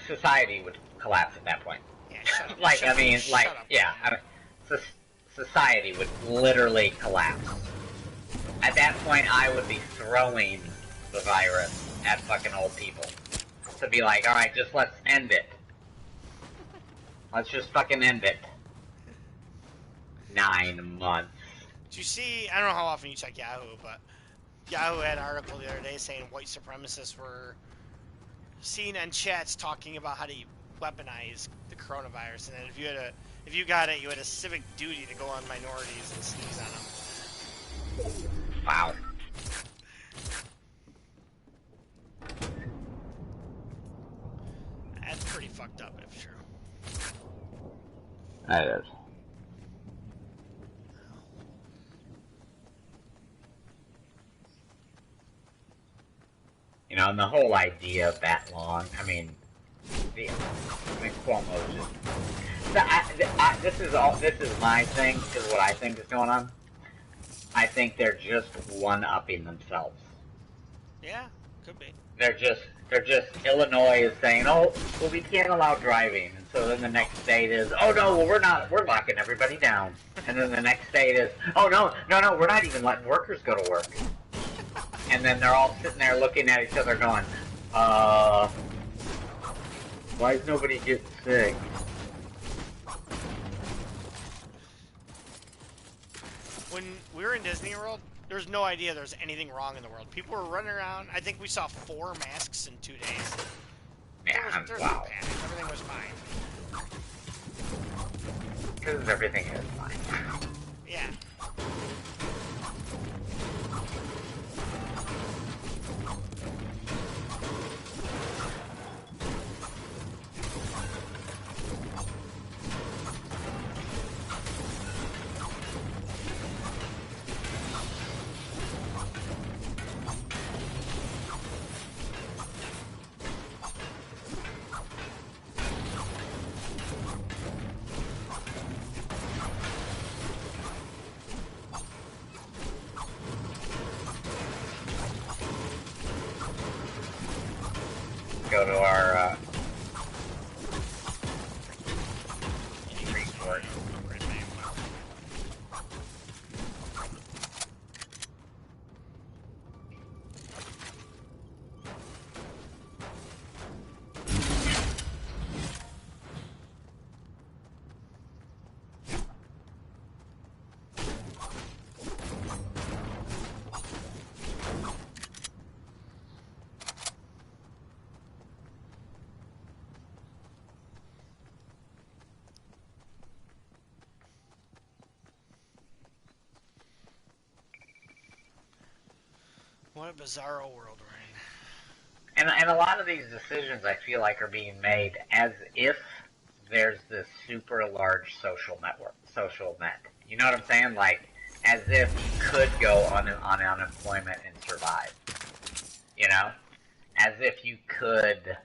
Society would collapse at that point.
Yeah, shut up.
Like,
shut
I mean,
up,
like,
shut up.
yeah, society would literally collapse. At that point, I would be throwing the virus at fucking old people. To be like, alright, just let's end it. Let's just fucking end it. 9 months.
Did you see, I don't know how often you check Yahoo, but Yahoo had an article the other day saying white supremacists were seen in chats talking about how to weaponize the coronavirus, and then if you got it, you had a civic duty to go on minorities and sneeze on them.
Wow.
That's pretty fucked up, if true.
That is. You know, and the whole idea of that long, I mean, Cuomo's just... this is my thing, is what I think is going on. I think they're just one-upping themselves.
Yeah, could be.
They're just Illinois is saying, oh, well, we can't allow driving. And so then the next state is, oh no, well, we're locking everybody down. And then the next state is, oh no, we're not even letting workers go to work. And then they're all sitting there looking at each other going, why is nobody getting sick?
when we were in Disney World, there's no idea there's anything wrong in the world. People were running around. I think we saw 4 masks in 2 days.
Yeah,
There was
wow.
no panic. Everything was fine.
Because everything is fine.
Yeah.
Go to our resort.
What a bizarro world we're in.
And a lot of these decisions, I feel like, are being made as if there's this super large social net. You know what I'm saying? Like, as if you could go on unemployment and survive. You know? As if you could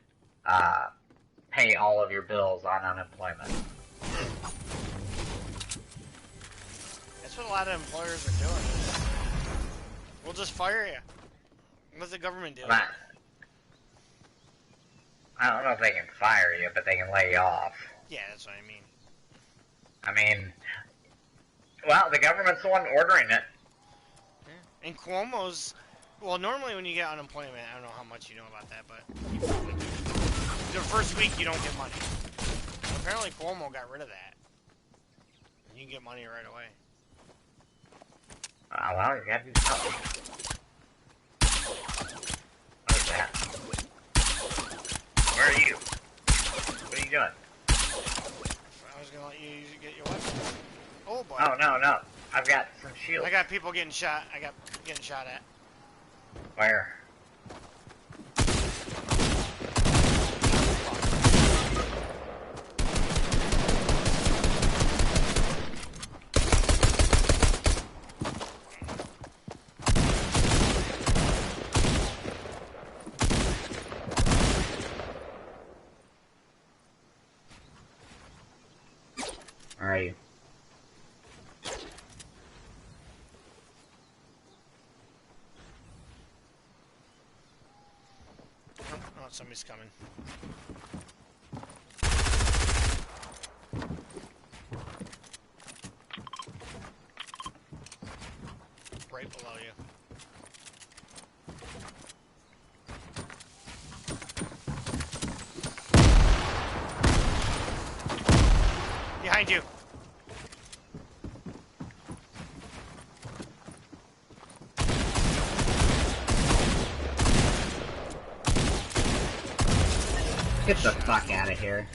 pay all of your bills on unemployment.
That's what a lot of employers are doing. We'll just fire you. What's the government do?
I don't know if they can fire you, but they can lay you off.
Yeah, that's what I mean.
I mean, well, the government's the one ordering it.
Yeah. And Cuomo's... Well, normally when you get unemployment, I don't know how much you know about that, but... The first week you don't get money. Apparently Cuomo got rid of that. You can get money right away.
Well, you gotta do something. What is that? Where are you? What are you doing?
I was gonna let you get your weapon. Oh boy.
Oh, no. I've got some shields.
I got people getting shot. Getting shot at.
Where? Where are you?
Oh, somebody's coming. Right below you. Behind you.
Get the fuck out of here.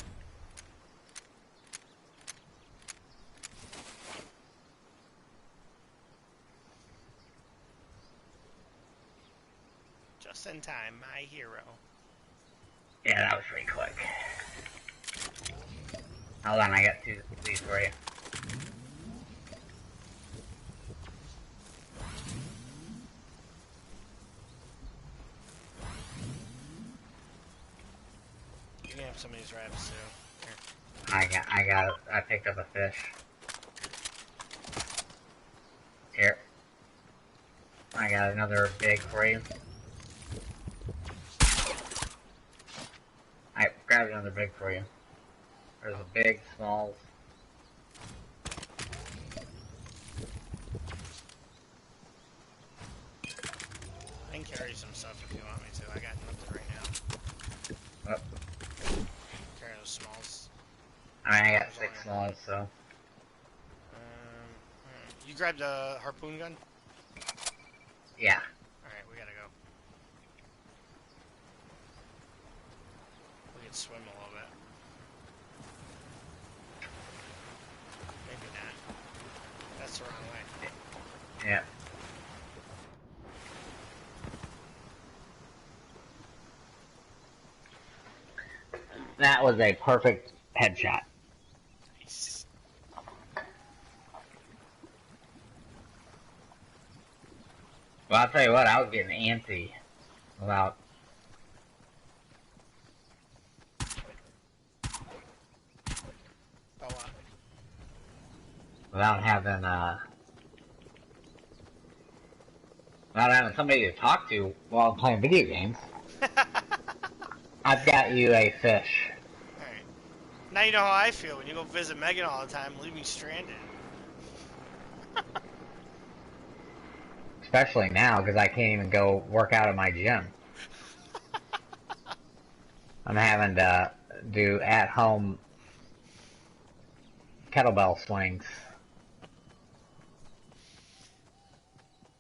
Just in time, my hero.
Yeah, that was pretty quick. Hold on, I got two of these for you.
You can have some of these wraps too.
Here. I picked up a fish. Here. I got another big for you. I grabbed another big for you. There's a big, smalls.
I can carry some stuff if you want me to. I got nothing right now.
Oh.
Carry those smalls.
I mean, I got 6 smalls, so.
grab the harpoon gun?
Yeah.
Alright, we gotta go. We can swim a little bit. Maybe not. That's the wrong way.
Yeah. That was a perfect headshot.
Nice.
Well, I'll tell you what, I was getting antsy
Oh, wow.
without having somebody to talk to while I'm playing video games. I've got you a fish.
Alright. Now you know how I feel when you go visit Megan all the time, leave me stranded.
Especially now, because I can't even go work out at my gym. I'm having to do at-home kettlebell swings.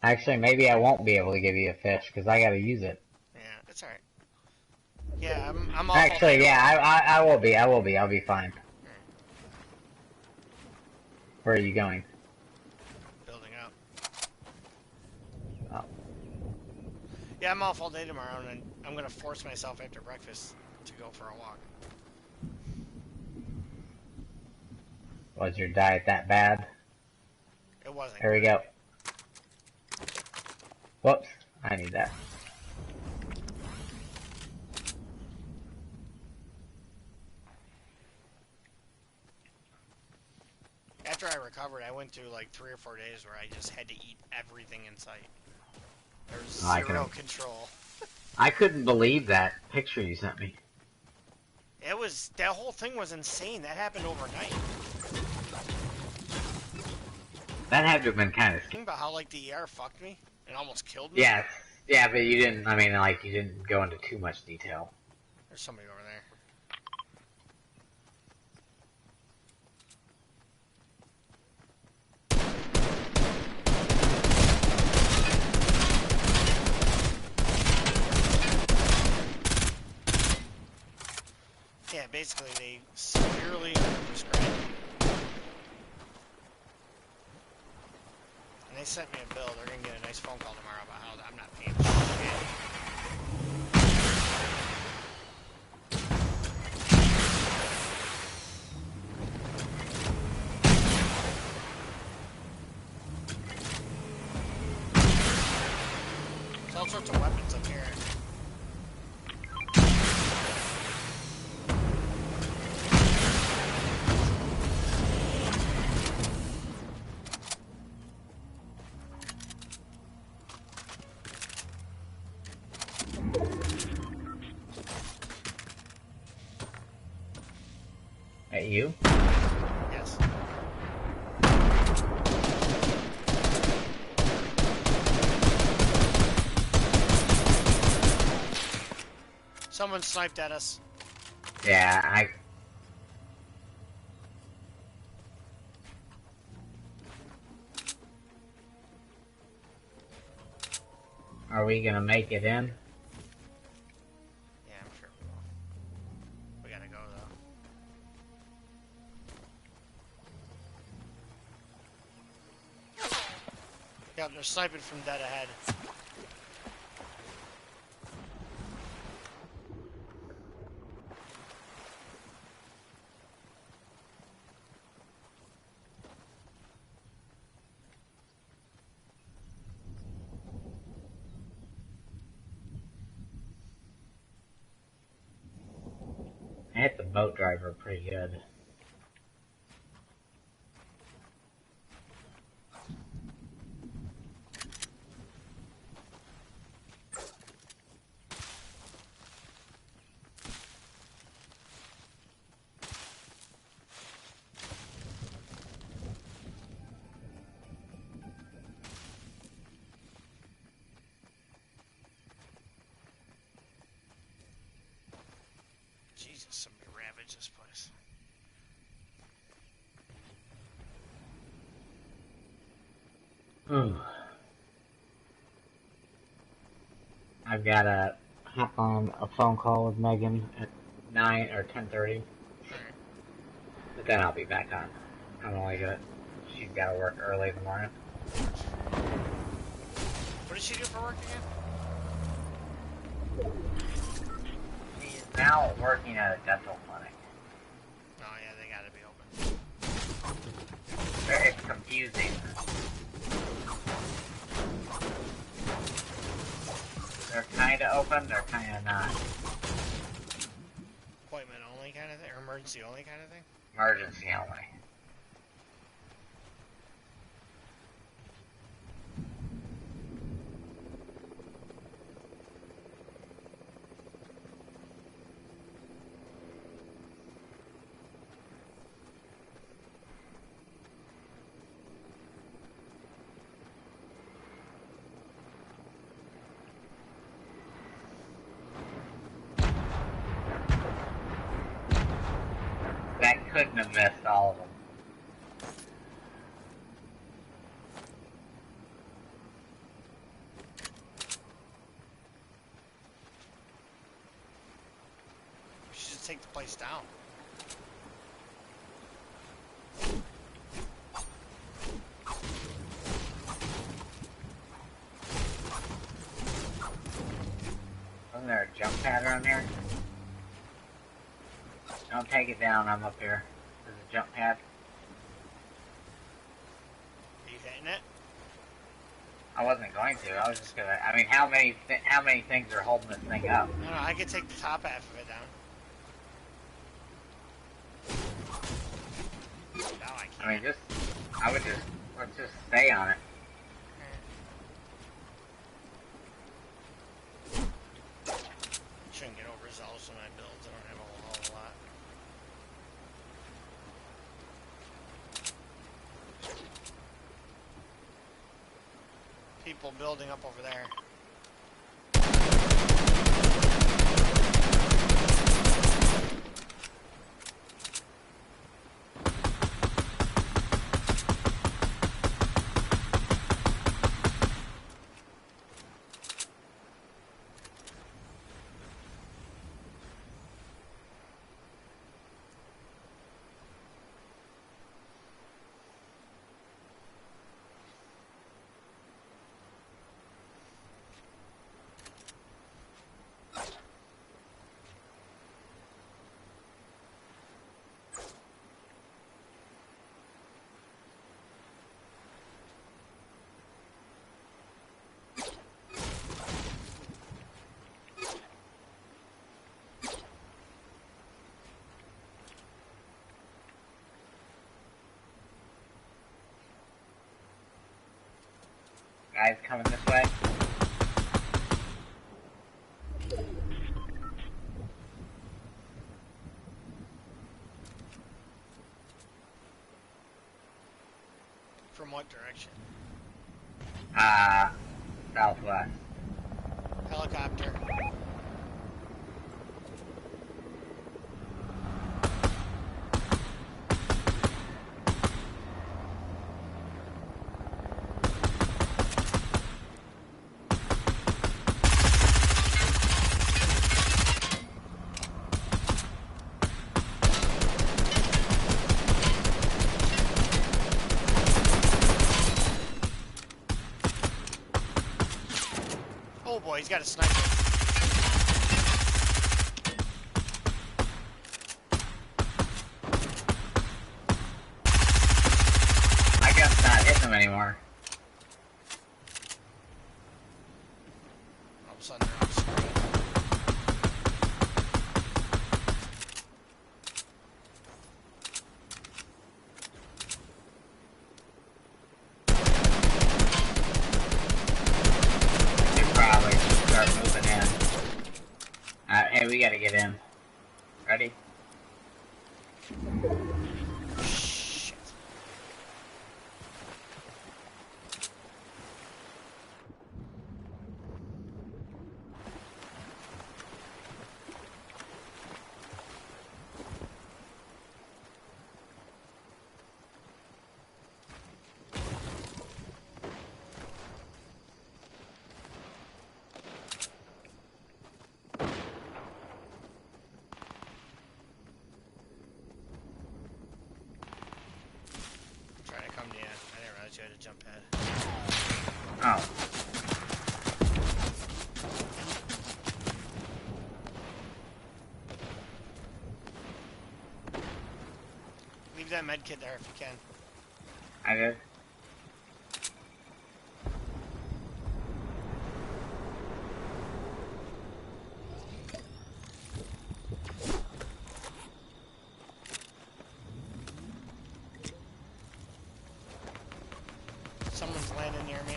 Actually, maybe I won't be able to give you a fish, because I gotta use it.
Yeah, it's alright. Yeah, I'm off.
Actually, yeah, I will be. I'll be fine. Where are you going?
Building up.
Oh.
Yeah, I'm off all day tomorrow, and I'm gonna force myself after breakfast to go for a walk.
Was your diet that bad?
It wasn't.
There we go. Whoops, I need that.
After I recovered, I went through like 3 or 4 days where I just had to eat everything in sight. There was zero control.
I couldn't believe that picture you sent me.
That whole thing was insane. That happened overnight.
That had to have been kind of scary.
Think about how like the ER fucked me and almost killed me.
Yeah, but you didn't. I mean, like you didn't go into too much detail.
There's somebody over there. Yeah, basically they severely prescribed me. And they sent me a bill. They're gonna get a nice phone call tomorrow about how I'm not paying shit. There's all sorts of weapons up here.
At you?
Yes. Someone sniped at us.
Yeah, Are we gonna make it in?
Yeah, I'm sure we will. We gotta go though. Yeah, they're sniping from dead ahead.
I hit the boat driver pretty good.
Jesus, somebody ravaged this place.
Ooh. I've got to hop on a phone call with Megan at 9 or 10:30.
Alright.
But then I'll be back on. I'm only gonna. She's got to work early in the morning.
What does she do for work again?
She's now working at a dental clinic.
Oh yeah, they gotta be open.
It's confusing. They're kind of open, they're kind of not.
Appointment only kind of thing, or emergency only kind of thing?
Emergency only. That couldn't have missed all of them.
We should just take the place down.
Wasn't there a jump pad around here? Don't take it down, I'm up here. There's a jump pad.
Are you hitting it?
I wasn't going to. I was just gonna. I mean, how many things are holding this thing up?
No, I could take the top half of it down. No, I can't.
I mean, let's just stay on it.
Shouldn't get overzealous in my builds. I don't have a whole lot. People building up over there.
Guys coming this way.
From what direction?
Southwest.
Helicopter. Oh boy, he's got a sniper.
My gun's not hitting them anymore.
All of a sudden they're on screen.
Probably start moving in. Hey, we gotta get in. Ready?
Shit. a jump pad.
Oh.
Leave that med kit there if you can.
I did.
Someone's landing near me.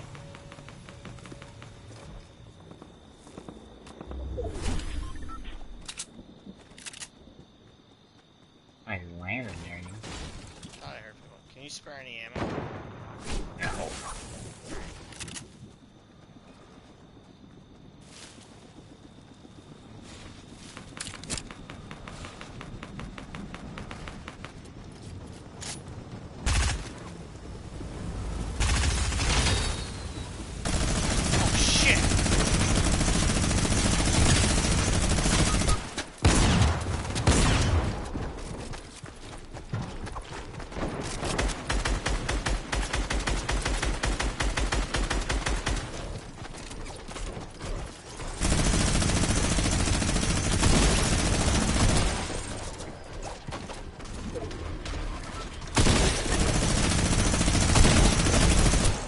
I landed near you.
Thought I heard people. Can you spare any ammo?
No.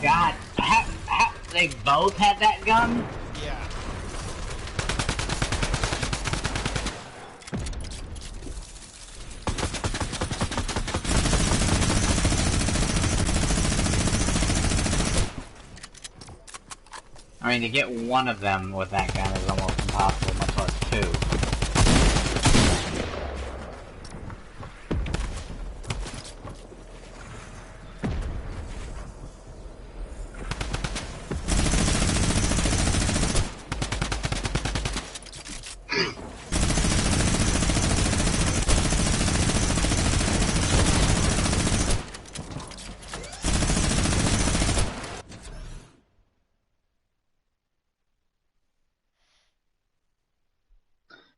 God, they both had that gun?
Yeah.
I mean, to get one of them with that gun is almost impossible, much less two.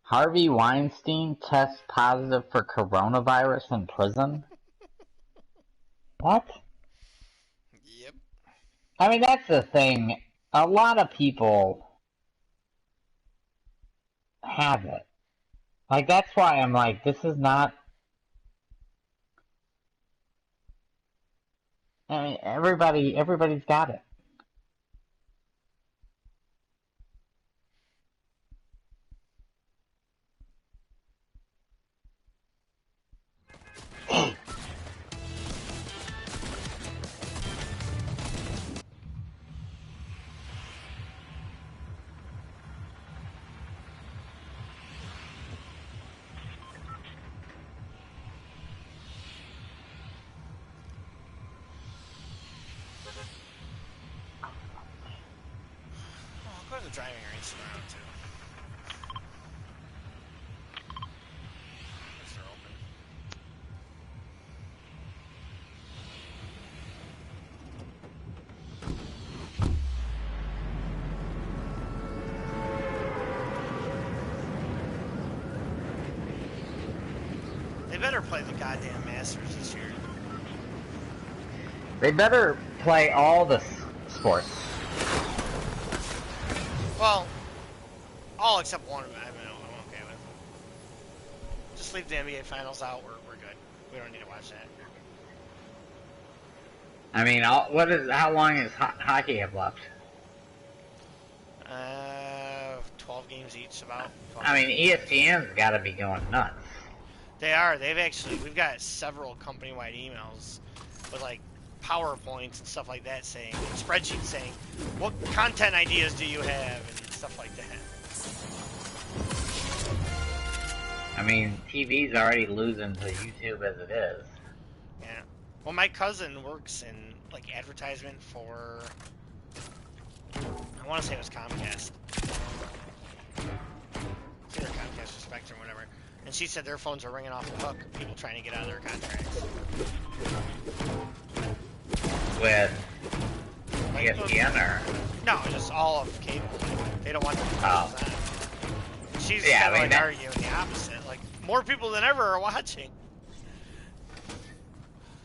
Harvey Weinstein tests positive for coronavirus in prison? What?
Yep.
I mean, that's the thing. A lot of people have it. Like, that's why I'm like, this is not... I mean, everybody's got it.
I'll go to the driving range tomorrow, too. If they're open. They better play the goddamn Masters this year.
They better play all the sports.
Well, all except one of them, I'm okay with. Just leave the NBA Finals out. We're good. We don't need to watch that.
I mean, how long is hockey have left?
12 games each, about.
I mean, ESPN's got to be going nuts.
They are. We've got several company-wide emails with, like, PowerPoints and stuff like that saying, spreadsheets saying, what content ideas do you have, and stuff like that.
I mean, TV's already losing to YouTube as it is.
Yeah. Well, my cousin works in, like, advertisement for, I want to say it was Comcast. It's either Comcast or Spectrum, whatever. And she said their phones are ringing off the hook, people trying to get out of their contracts.
With ESPN or?
No, just all of cable. They don't want the commercials on. She's kind of like arguing the opposite. Like, more people than ever are watching.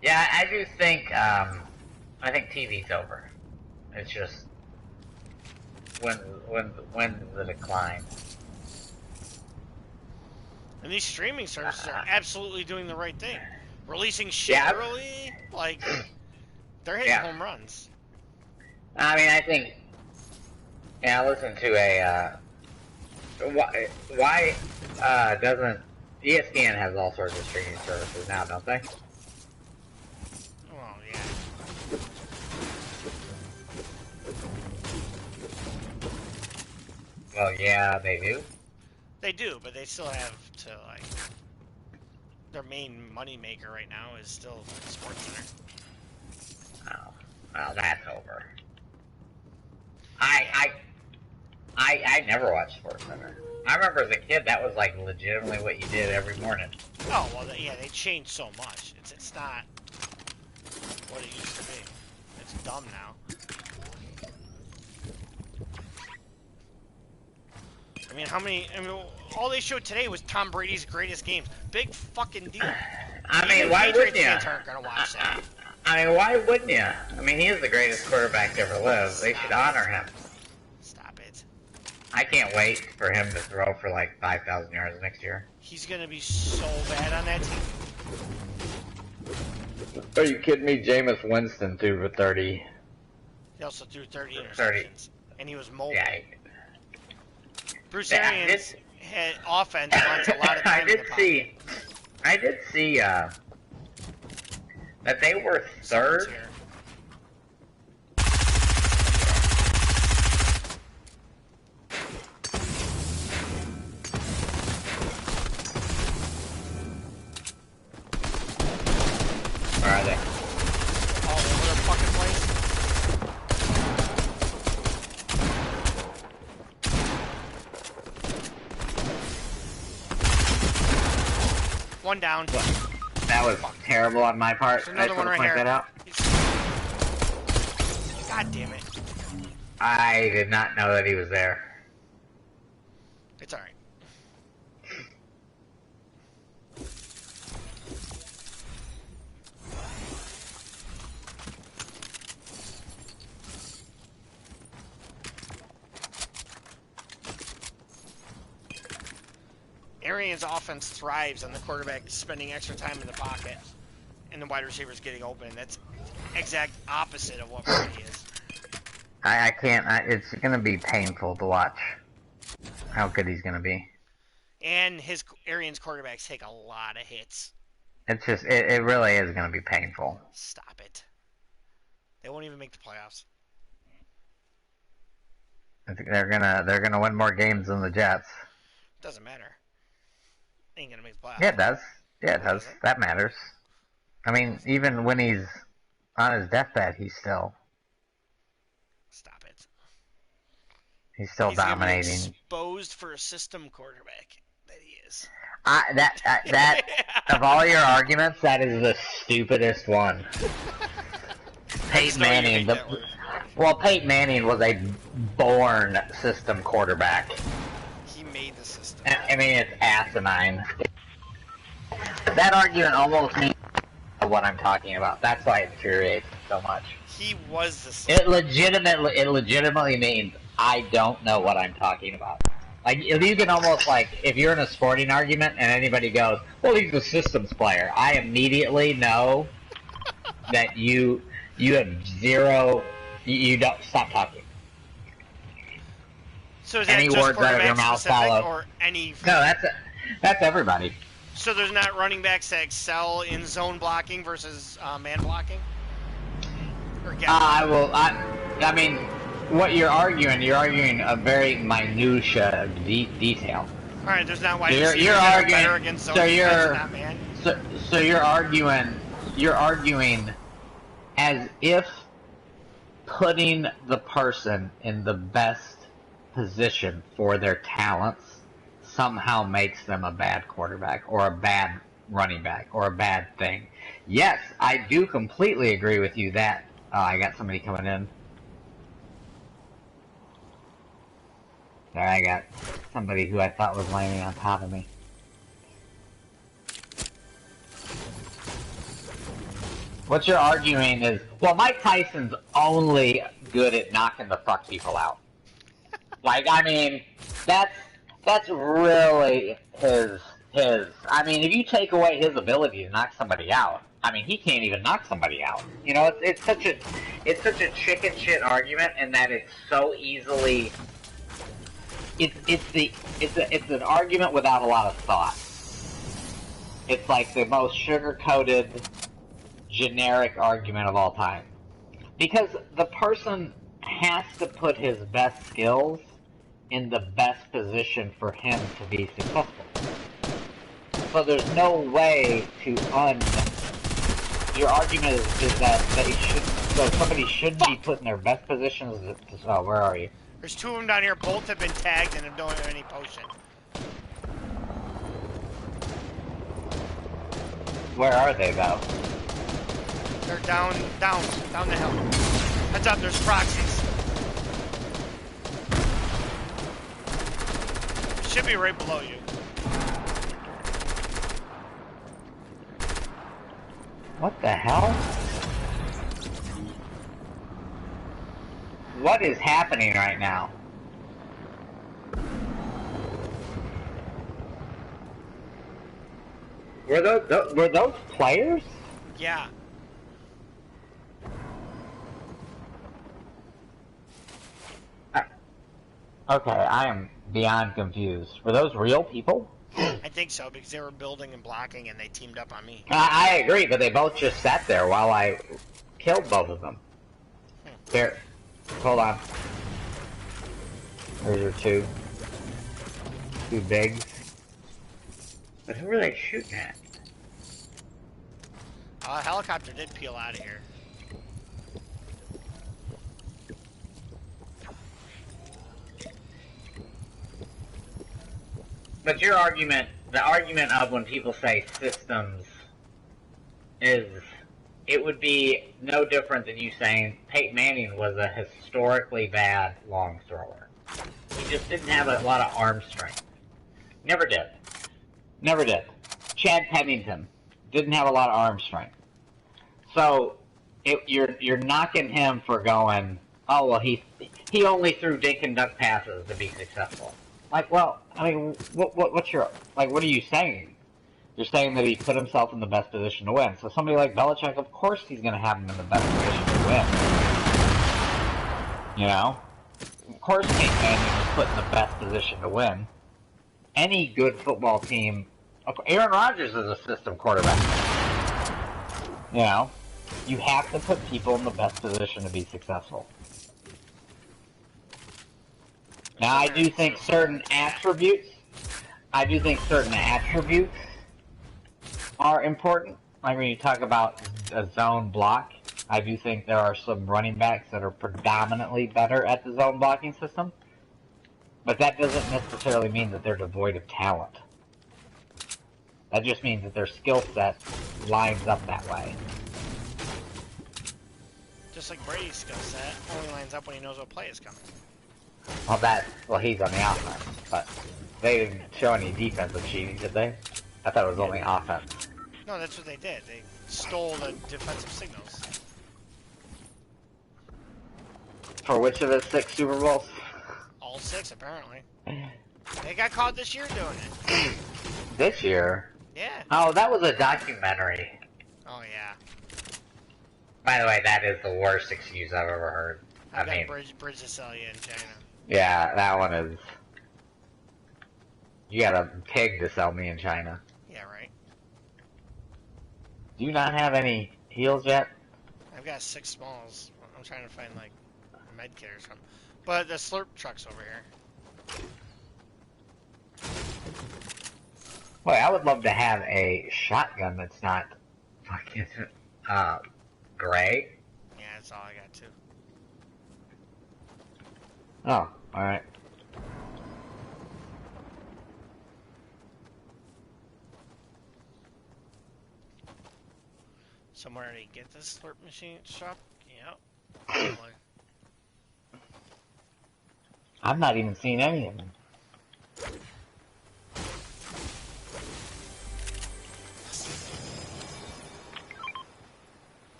Yeah, I do think I think TV's over. It's just when's the decline?
And these streaming services are absolutely doing the right thing. Releasing shit early, like, they're hitting home runs.
I mean, I think, I listened to a, why doesn't, ESPN has all sorts of streaming services now, don't they?
Well, yeah.
Well, yeah, they do.
They do, but they still have to, like, their main money maker right now is still SportsCenter.
Oh, well, that's over. I never watched SportsCenter. I remember as a kid that was like legitimately what you did every morning.
Oh well, yeah, they changed so much. It's not what it used to be. It's dumb now. I mean, all they showed today was Tom Brady's greatest games. Big fucking deal.
I mean, why wouldn't you?
Aren't gonna watch that.
I mean, why wouldn't you? I mean, he is the greatest quarterback to ever live. They should honor him.
Stop it.
I can't wait for him to throw for like 5,000 yards next year.
He's gonna be so bad on that team.
Are you kidding me? Jameis Winston threw for 30.
He also threw 30 interceptions. And he was mobile.
Yeah.
Bruce Arians had offense wants a lot of time in the pocket.
I did see that they were third. Where are they?
All over their fucking place. One down.
That was terrible on my part.
There's another one right here.
That out.
God damn it.
I did not know that he was there.
It's alright. Arians' offense thrives on the quarterback spending extra time in the pocket and the wide receivers getting open. That's exact opposite of what Brady is.
I can't. It's going to be painful to watch how good he's going to be.
And Arians' quarterbacks take a lot of hits.
It's just, it really is going to be painful.
Stop it. They won't even make the playoffs.
I think they're gonna win more games than the Jets.
Doesn't matter. Ain't gonna make the playoffs.
Yeah, it does. Yeah, it does. That matters. I mean, even when he's on his deathbed, he's still.
Stop it.
He's still dominating.
Gonna be exposed for a system quarterback. That he is.
That of all your arguments, that is the stupidest one. Peyton Manning. Peyton Manning was a born system quarterback.
He made the system.
I mean, it's asinine. That argument almost means what I'm talking about. That's why it infuriates me so much.
He was the system.
It legitimately means I don't know what I'm talking about. Like, you can almost, like, if you're in a sporting argument and anybody goes, well, he's a systems player, I immediately know that you have zero, you don't, stop talking.
So is that
any
just
words out of your mouth follow.
Or any...
No, that's everybody.
So there's not running backs that excel in zone blocking versus man blocking? Or
I mean, what you're arguing a very minutia detail.
All right, there's not wide
receivers
that are better against zone defense, not man.
So you're arguing as if putting the person in the best position for their talents somehow makes them a bad quarterback or a bad running back or a bad thing. Yes, I do completely agree with you that I got somebody coming in. There, I got somebody who I thought was landing on top of me. What you're arguing is, well, Mike Tyson's only good at knocking the fuck people out. Like, I mean, that's really his. I mean, if you take away his ability to knock somebody out, I mean, he can't even knock somebody out. You know, it's such a chicken shit argument, and that it's so easily. It's an argument without a lot of thought. It's like the most sugar-coated, generic argument of all time. Because the person has to put his best skills in the best position for him to be successful. So there's no way to your argument is that they should, so somebody should be put in their best positions to, oh, where are you?
There's two of them down here. Both have been tagged and don't have any potion.
Where are they, though?
They're down the hill. Heads up, there's proxies. Should be right below you.
What the hell? What is happening right now? Were those players?
Yeah.
Okay, I am beyond confused. Were those real people?
I think so, because they were building and blocking and they teamed up on me.
I agree, but they both just sat there while I killed both of them. Here, hold on. There's your two bigs. But who were they shooting at?
A helicopter did peel out of here.
But your argument, the argument of when people say systems, is it would be no different than you saying Peyton Manning was a historically bad long thrower. He just didn't have a lot of arm strength. Never did. Never did. Chad Pennington didn't have a lot of arm strength. So you're knocking him for going, oh well, he only threw dink and duck passes to be successful. Like, well, I mean, what's your, like, what are you saying? You're saying that he put himself in the best position to win. So somebody like Belichick, of course he's going to have him in the best position to win. You know? Of course Peyton Manning was put in the best position to win. Any good football team, Aaron Rodgers is a system quarterback. You know? You have to put people in the best position to be successful. Now, I do think certain attributes are important. Like when you talk about a zone block, I do think there are some running backs that are predominantly better at the zone blocking system. But that doesn't necessarily mean that they're devoid of talent. That just means that their skill set lines up that way.
Just like Brady's skill set only lines up when he knows what play is coming.
Well, he's on the offense, but they didn't show any defensive cheating, did they? I thought it was only offense.
No, that's what they did. They stole the defensive signals.
For which of the 6 Super Bowls?
All 6, apparently. They got caught this year doing it.
This year?
Yeah.
Oh, that was a documentary.
Oh, yeah.
By the way, that is the worst excuse I've ever heard.
I mean, bridge to sell you in China.
Yeah, that one is. You got a pig to sell me in China.
Yeah, right.
Do you not have any heals yet?
I've got 6 smalls. I'm trying to find, like, a med kit or something. But the slurp truck's over here.
Boy, I would love to have a shotgun that's not fucking gray.
Yeah, that's all I got, too.
Oh, alright.
Somewhere to get this slurp machine shop? Yep.
I'm not even seeing any of them.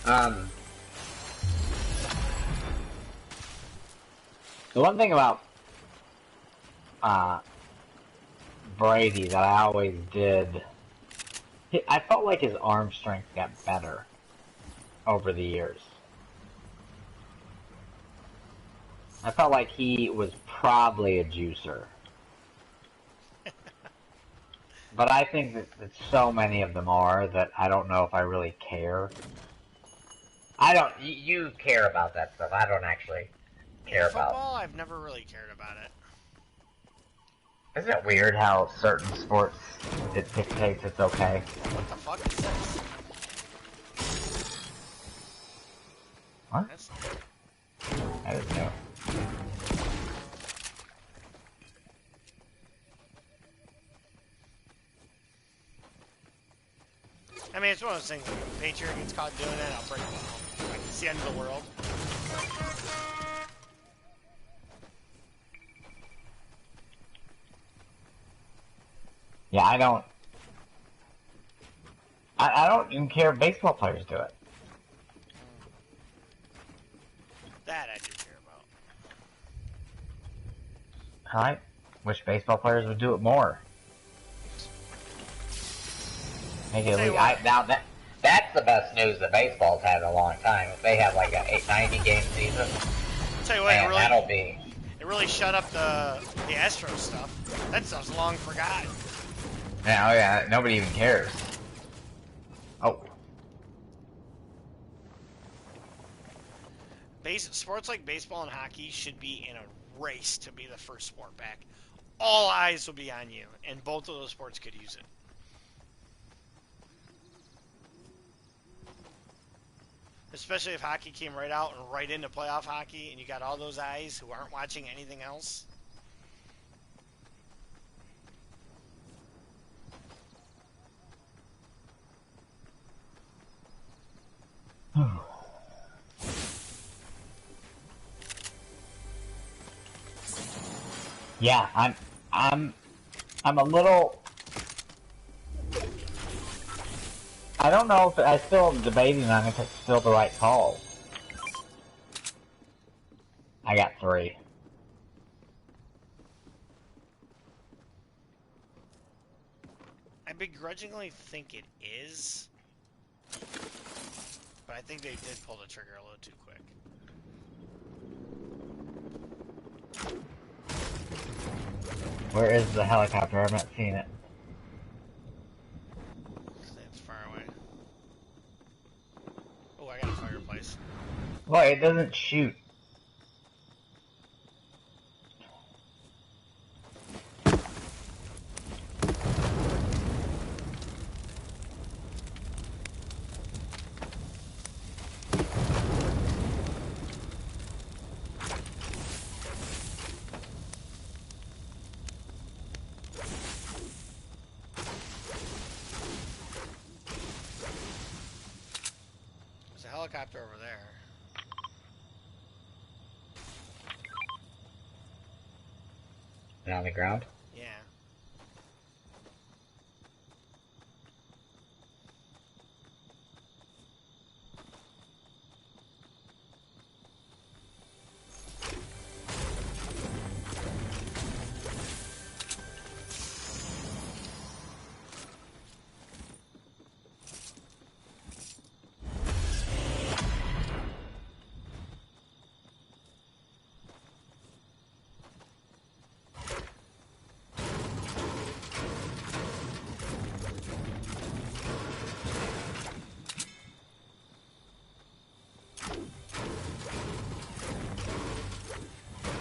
Um, the one thing about Brady that I always did, I felt like his arm strength got better over the years. I felt like he was probably a juicer. But I think that so many of them are that I don't know if I really care. I don't. You care about that stuff. I don't actually care about.
Football, I've never really cared about it.
Isn't it weird how certain sports it dictates it's okay?
What the fuck is this?
What?
That's...
I didn't know.
I mean, it's one of those things. Like, if a Patriot gets caught doing it, I'll break it down. Like, it's the end of the world.
Yeah, I don't. I don't even care if baseball players do it.
That I do care about.
I wish baseball players would do it more. Make it now that's the best news that baseball's had in a long time. If they have like a 90 game season,
I'll tell you what,
man, that'll be.
It really shut up the Astros stuff. That stuff's long forgotten.
Yeah, oh yeah, nobody even cares. Oh.
Sports like baseball and hockey should be in a race to be the first sport back. All eyes will be on you, and both of those sports could use it. Especially if hockey came right out and right into playoff hockey, and you got all those eyes who aren't watching anything else.
Yeah, I'm a little. I don't know if I still am debating on if it's still the right call. I got 3.
I begrudgingly think it is, but I think they did pull the trigger a little too quick.
Where is the helicopter? I'm not seeing it.
It's far away. Oh, I got a fireplace.
Well, it doesn't shoot.
There's a helicopter over there.
On the ground?
Yeah.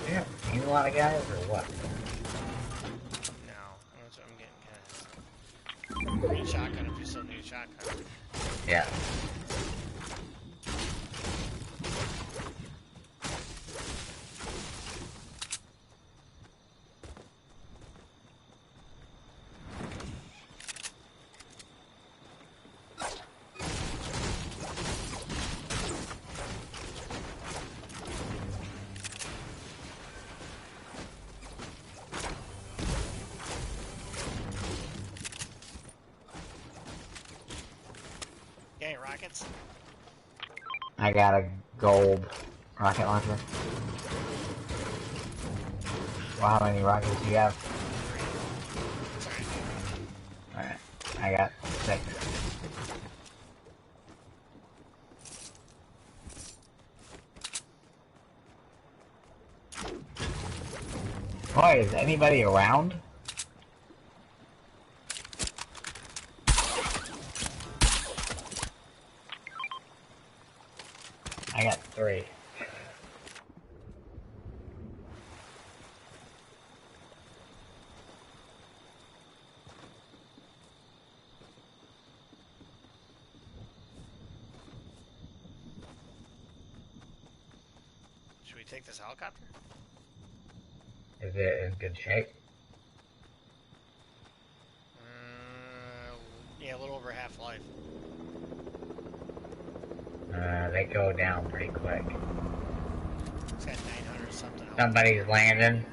Yeah, you a lot of guys or what?
No, that's what I'm getting. Green shotgun if you still need a shotgun.
Yeah.
Okay, rockets.
I got a gold rocket launcher. Well, how many rockets do you have?
3.
Alright, I got 6. Boy, is anybody around? I got 3.
Should we take this helicopter?
Is it in good shape?
Yeah, a little over half-life.
They go down pretty quick.
It's got 900 something.
Somebody's landing.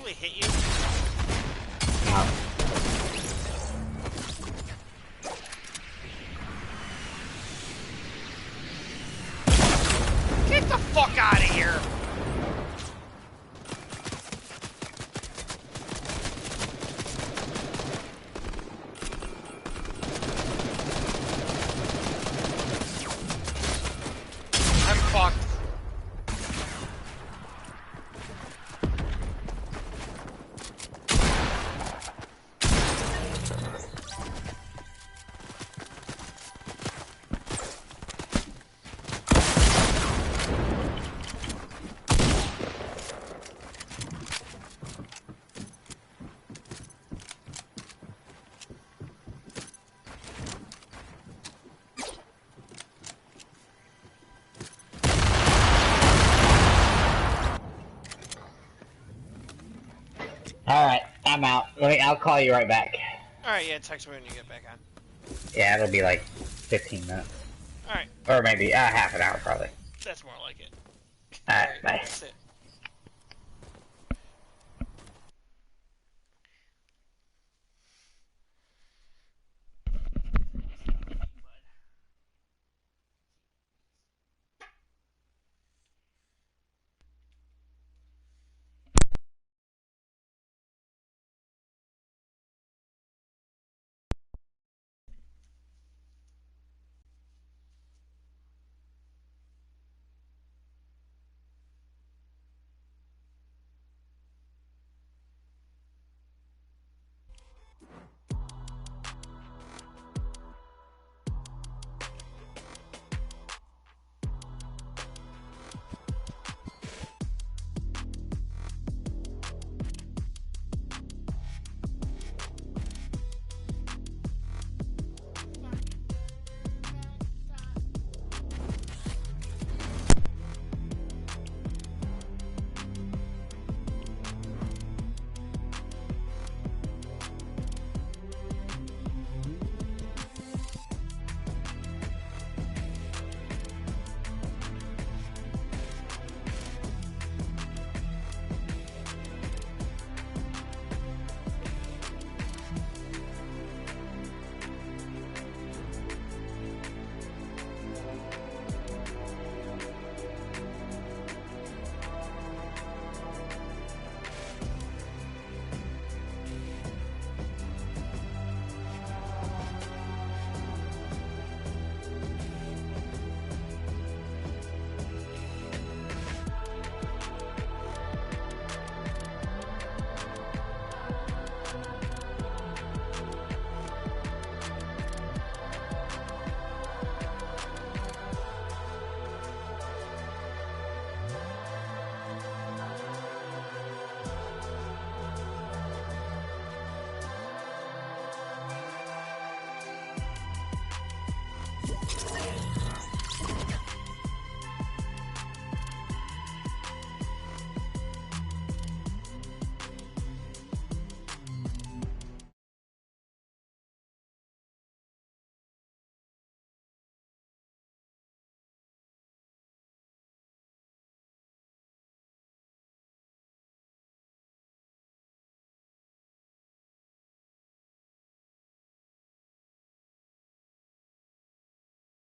Hit you?
No.
Get the fuck out of here! I'm fucked.
Alright, I'm out. I'll call you right back.
Alright, yeah, text me when you get back on.
Yeah, it'll be like 15 minutes.
Alright.
Or maybe half an hour, probably.
That's more like it.
Alright, bye.
That's it.